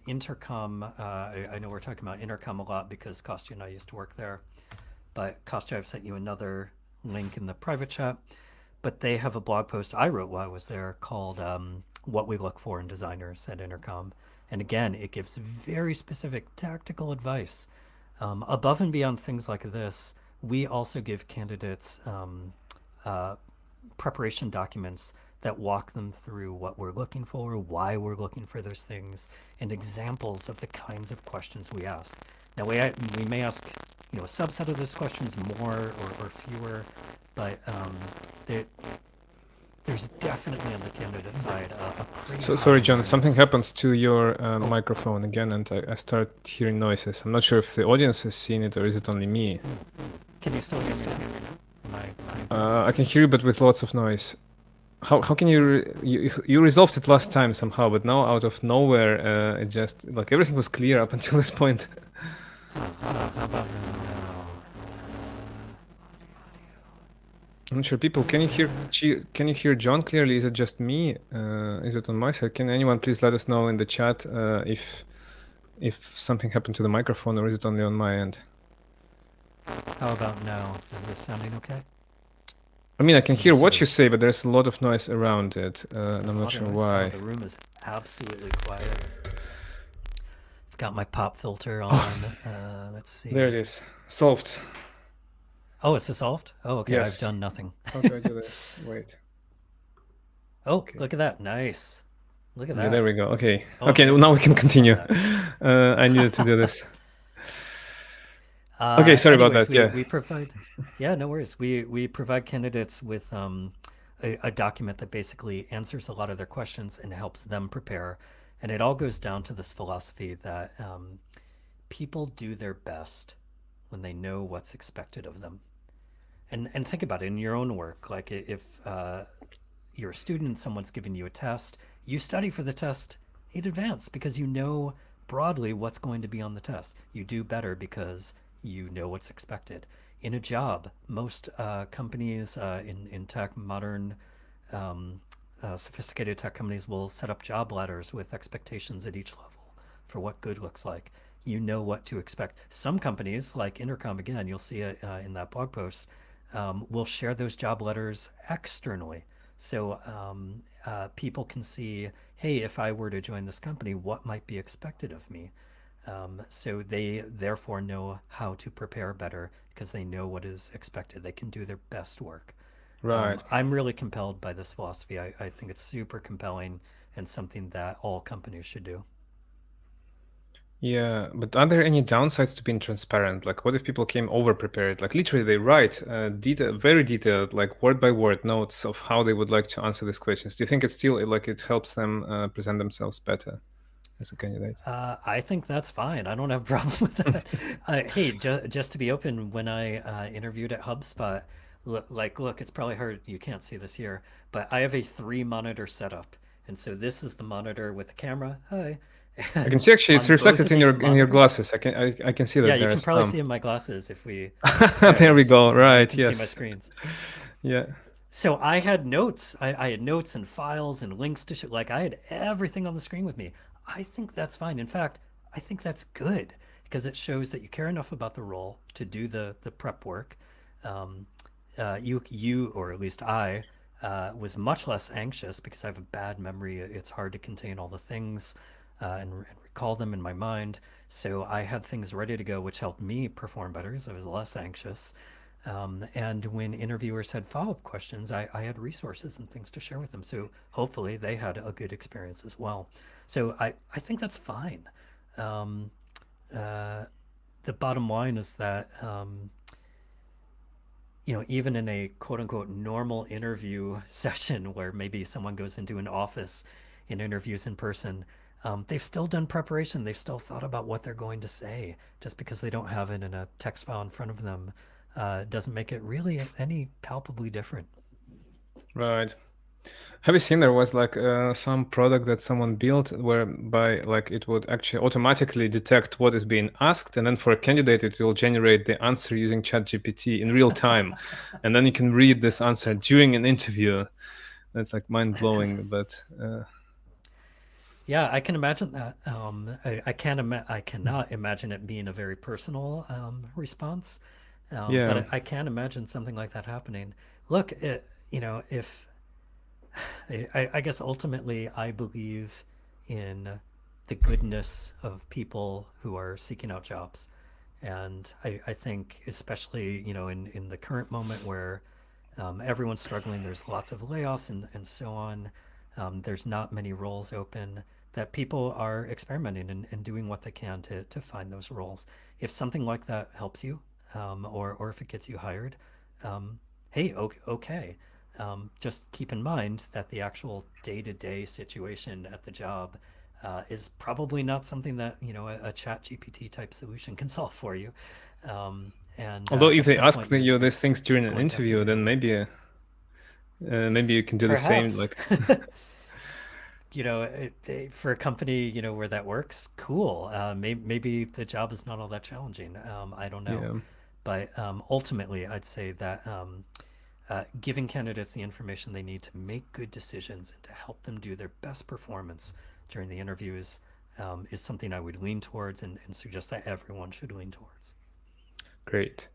Intercom, I know we're talking about Intercom a lot because Kostya and I used to work there, but Kostya, I've sent you another link in the private chat. But they have a blog post I wrote while I was there called What We Look For in Designers at Intercom. And again, it gives very specific tactical advice. Above and beyond things like this, we also give candidates uh, preparation documents that walk them through what we're looking for, why we're looking for those things, and examples of the kinds of questions we ask. Now, we may ask, a subset of those questions more or fewer, but there, there's definitely on the candidate side a pretty So high sorry, John. Something awareness. happens to your Oh, microphone again, and I start hearing noises. I'm not sure if the audience has seen it or is it only me. can you still hear me now? Am I I can hear you, but with lots of noise. How can you resolved it last time somehow, but now out of nowhere it just like everything was clear up until this point. how about now? I'm not sure. People, can you hear John clearly? Is it just me? Is it on my side? Can anyone please let us know in the chat if something happened to the microphone or is it only on my end? How about now? Is this sounding okay? I mean, I can Let me hear sort what you of. say, but there's a lot of noise around it, and There's I'm a not lot of sure noise. Oh, why. the room is absolutely quiet. I've got my pop filter on. Let's There it see. is. Solved. Oh, it's dissolved? Oh, okay. I've Yes. done nothing. How do I do this? Wait. Oh, Okay. look at that. Nice. Look at Okay, there that. we go. Okay. Oh, Okay, now amazing. we can I love continue. that. I needed to do this. Okay, sorry about Anyways, that. we, Yeah. we provide, yeah, no worries. We provide candidates with a document that basically answers a lot of their questions and helps them prepare. And it all goes down to this philosophy that people do their best when they know what's expected of them. And think about it in your own work. Like if you're a student and someone's giving you a test, you study for the test in advance because you know broadly what's going to be on the test. You do better because you know what's expected. In a job, most companies in tech, modern, um, sophisticated tech companies will set up job ladders with expectations at each level for what good looks like. You know what to expect. Some companies, like Intercom, again, you'll see it in that blog post, will share those job letters externally. So people can see, hey, if I were to join this company, what might be expected of me? So they therefore know how to prepare better because they know what is expected. They can do their best work. Right. I'm really compelled by this philosophy. I think it's super compelling and something that all companies should do. Yeah, but are there any downsides to being transparent? Like, what if people came over prepared? Like, literally, they write very detailed, like word by word notes of how they would like to answer these questions. Do you think it's still like it helps them present themselves better as a candidate? I think that's fine. I don't have a problem with that. Hey, just to be open, when I interviewed at HubSpot, look, it's probably hard. You can't see this here, but I have a 3 monitor setup. And so this is the monitor with the camera. Hi. I can see actually it's on both reflected of these in your monitors. glasses. I can see Yeah, that you can there's probably some. see in my glasses if we There we go. you Right. can see my Yes. screens. Yeah. So I had notes. I had notes and files and links to shit. Like I had everything on the screen with me. I think that's fine. In fact, I think that's good because it shows that you care enough about the role to do the prep work. Um, you or at least I was much less anxious because I have a bad memory. It's hard to contain all the things and recall them in my mind. So I had things ready to go, which helped me perform better because I was less anxious. And when interviewers had follow up questions, I had resources and things to share with them. So hopefully they had a good experience as well. So I think that's fine. Um, uh, the bottom line is that, even in a quote unquote normal interview session where maybe someone goes into an office and interviews in person, they've still done preparation. They've still thought about what they're going to say. Just because they don't have it in a text file in front of them doesn't make it really any palpably different. Right. Have you seen there was like some product that someone built whereby like it would actually automatically detect what is being asked, and then for a candidate it will generate the answer using ChatGPT in real time, and then you can read this answer during an interview. That's like mind blowing, but Yeah, I can imagine that. I cannot imagine it being a very personal response, but yeah. I can imagine something like that happening. Look, if I guess ultimately I believe in the goodness of people who are seeking out jobs. And I think especially, in the current moment where everyone's struggling, there's lots of layoffs and so on. There's not many roles open that people are experimenting and doing what they can to find those roles. If something like that helps you, or if it gets you hired, um, hey, okay. Just keep in mind that the actual day-to-day situation at the job is probably not something that a chat GPT type solution can solve for you. And Although if at they some ask point you you're these things during an going to have to interview, do then them. maybe you can do the same. Perhaps. Like For a company, where that works, cool. Maybe the job is not all that challenging. I don't know. yeah. But ultimately, I'd say that giving candidates the information they need to make good decisions and to help them do their best performance during the interviews is something I would lean towards and suggest that everyone should lean towards. Great.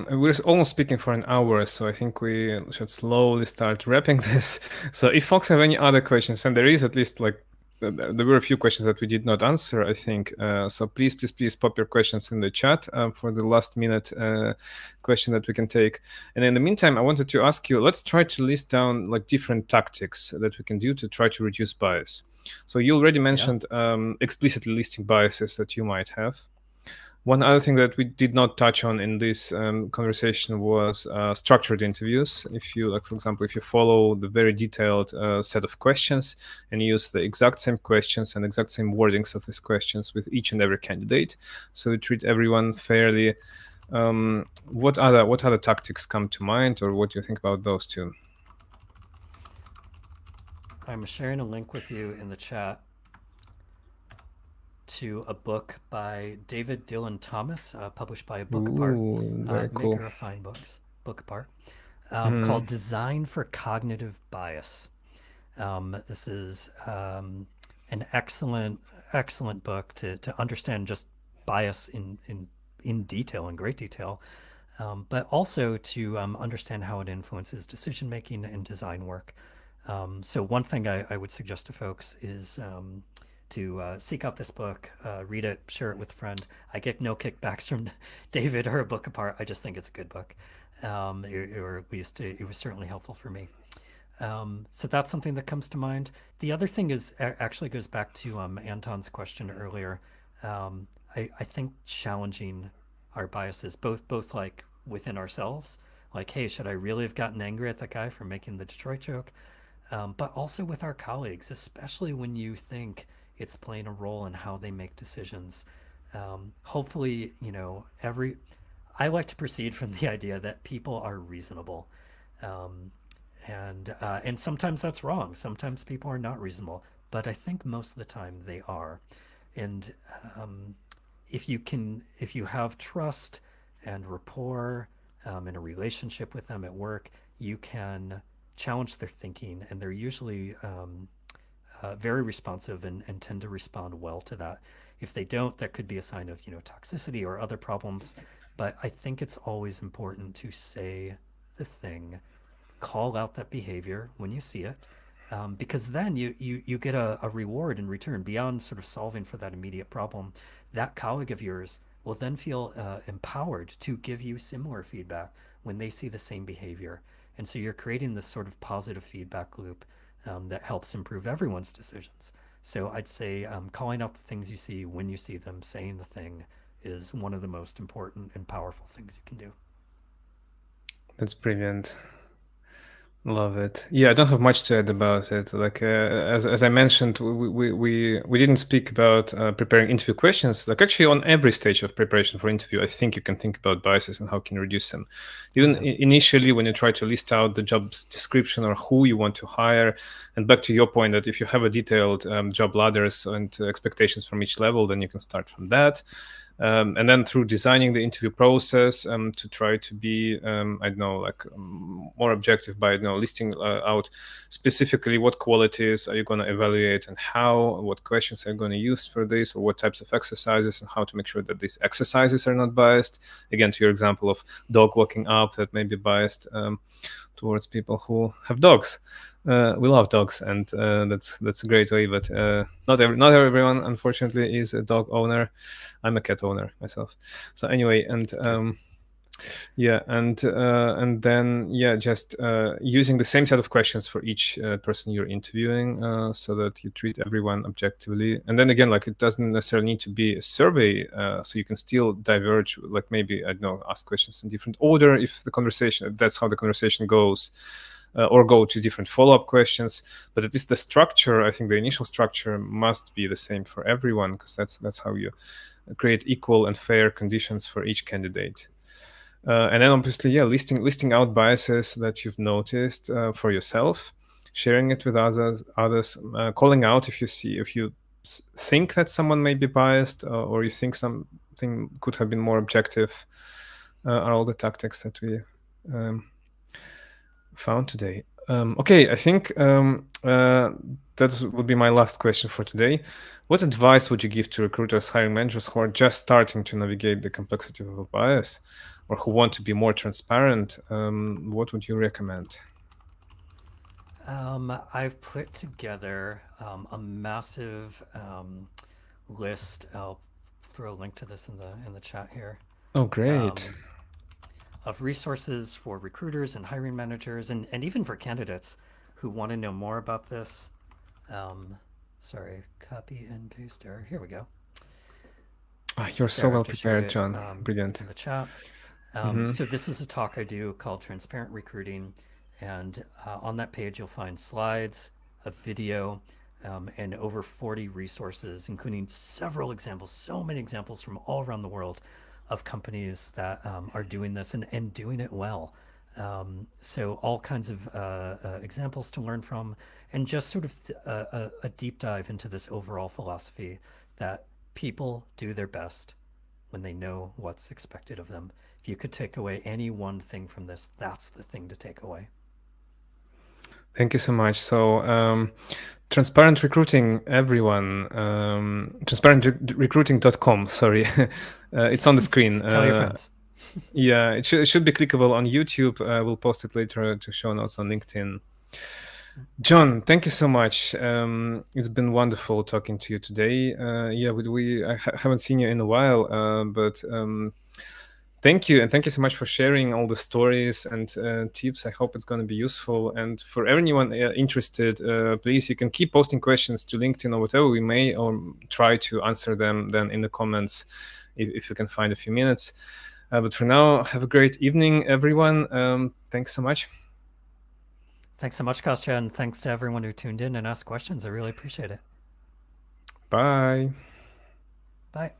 We're almost speaking for an hour, so I think we should slowly start wrapping this. So, if folks have any other questions, and there is at least like there were a few questions that we did not answer, I think. So please pop your questions in the chat for the last minute question that we can take. And in the meantime, I wanted to ask you, let's try to list down like different tactics that we can do to try to reduce bias. So you already Yeah. mentioned explicitly listing biases that you might have. One other thing that we did not touch on in this conversation was structured interviews. If you, like, for example, if you follow the very detailed set of questions and use the exact same questions and exact same wordings of these questions with each and every candidate, so you treat everyone fairly. What other tactics come to mind, or what do you think about those two? I'm sharing a link with you in the chat to a book by David Dylan Thomas, published by Book Apart, Ooh, very cool. maker of fine books, Book Apart, Mm, called Design for Cognitive Bias. This is an excellent book to understand just bias in detail, in great detail, but also to understand how it influences decision making and design work. So one thing I would suggest to folks is to seek out this book, read it, share it with a friend. I get no kickbacks from David or A Book Apart. I just think it's a good book, or at least it was certainly helpful for me. So that's something that comes to mind. The other thing is actually goes back to Anton's question earlier. I think challenging our biases, both like within ourselves, like, hey, should I really have gotten angry at that guy for making the Detroit joke? But also with our colleagues, especially when you think it's playing a role in how they make decisions. Hopefully, every I like to proceed from the idea that people are reasonable. Um, and sometimes that's wrong. Sometimes people are not reasonable. but I think most of the time they are. And um, if you have trust and rapport in a relationship with them at work, you can challenge their thinking, and they're usually very responsive and tend to respond well to that. If they don't, that could be a sign of toxicity or other problems. But I think it's always important to say the thing, call out that behavior when you see it, because then you get a reward in return beyond sort of solving for that immediate problem. That colleague of yours will then feel empowered to give you similar feedback when they see the same behavior. And so you're creating this sort of positive feedback loop that helps improve everyone's decisions. So I'd say calling out the things you see when you see them, saying the thing, is one of the most important and powerful things you can do. That's brilliant. Love it. Yeah, I don't have much to add about it. Like as I mentioned, we didn't speak about preparing interview questions. Like actually, on every stage of preparation for interview, I think you can think about biases and how can you reduce them. Even Yeah. initially, when you try to list out the job description or who you want to hire, and back to your point that if you have a detailed job ladders and expectations from each level, then you can start from that. And then through designing the interview process to try to be I don't know, like more objective by listing out specifically what qualities are you going to evaluate and how, what questions are you going to use for this, or what types of exercises, and how to make sure that these exercises are not biased. Again, to your example of dog walking up, that may be biased towards people who have dogs. We love dogs, and that's a great way. But not everyone, unfortunately, is a dog owner. I'm a cat owner myself. So anyway, and yeah, and then yeah, just using the same set of questions for each person you're interviewing, so that you treat everyone objectively. And then again, like it doesn't necessarily need to be a survey, so you can still diverge. Like maybe I don't know, ask questions in different order if the conversation, that's how the conversation goes. Or go to different follow-up questions, but at least the structure, I think the initial structure must be the same for everyone, because that's how you create equal and fair conditions for each candidate. And then obviously, yeah, listing out biases that you've noticed for yourself, sharing it with others, calling out if you think that someone may be biased, or you think something could have been more objective, are all the tactics that we found today. Okay, I think that would be my last question for today. What advice would you give to recruiters, hiring managers who are just starting to navigate the complexity of a bias, or who want to be more transparent? What would you recommend? I've put together a massive list. I'll throw a link to this in the chat here. Oh, great. Um, of resources for recruiters and hiring managers, and even for candidates who want to know more about this. Um, Sorry, copy and paste error. Here we go. You're so There, well I've just shared prepared, it John. Brilliant. in the chat. Hmm. So this is a talk I do called Transparent Recruiting, and on that page you'll find slides, a video, and over 40 resources, including several examples, so many examples from all around the world of companies that are doing this and doing it well. So all kinds of examples to learn from, and just sort of a deep dive into this overall philosophy that people do their best when they know what's expected of them. If you could take away any one thing from this, that's the thing to take away. Thank you so much. So, transparent recruiting, everyone. Transparentrecruiting.com. Sorry, it's on the screen. Tell your friends. Yeah, it should be clickable on YouTube. We'll post it later to show notes on LinkedIn. John, thank you so much. It's been wonderful talking to you today. Yeah, I haven't seen you in a while, but thank you, and thank you so much for sharing all the stories and tips. I hope it's going to be useful. And for anyone interested, please, you can keep posting questions to LinkedIn or whatever. We may or try to answer them then in the comments if you can find a few minutes. But for now, have a great evening, everyone. Thanks so much. Thanks so much, Kostya, and thanks to everyone who tuned in and asked questions. I really appreciate it. Bye. Bye.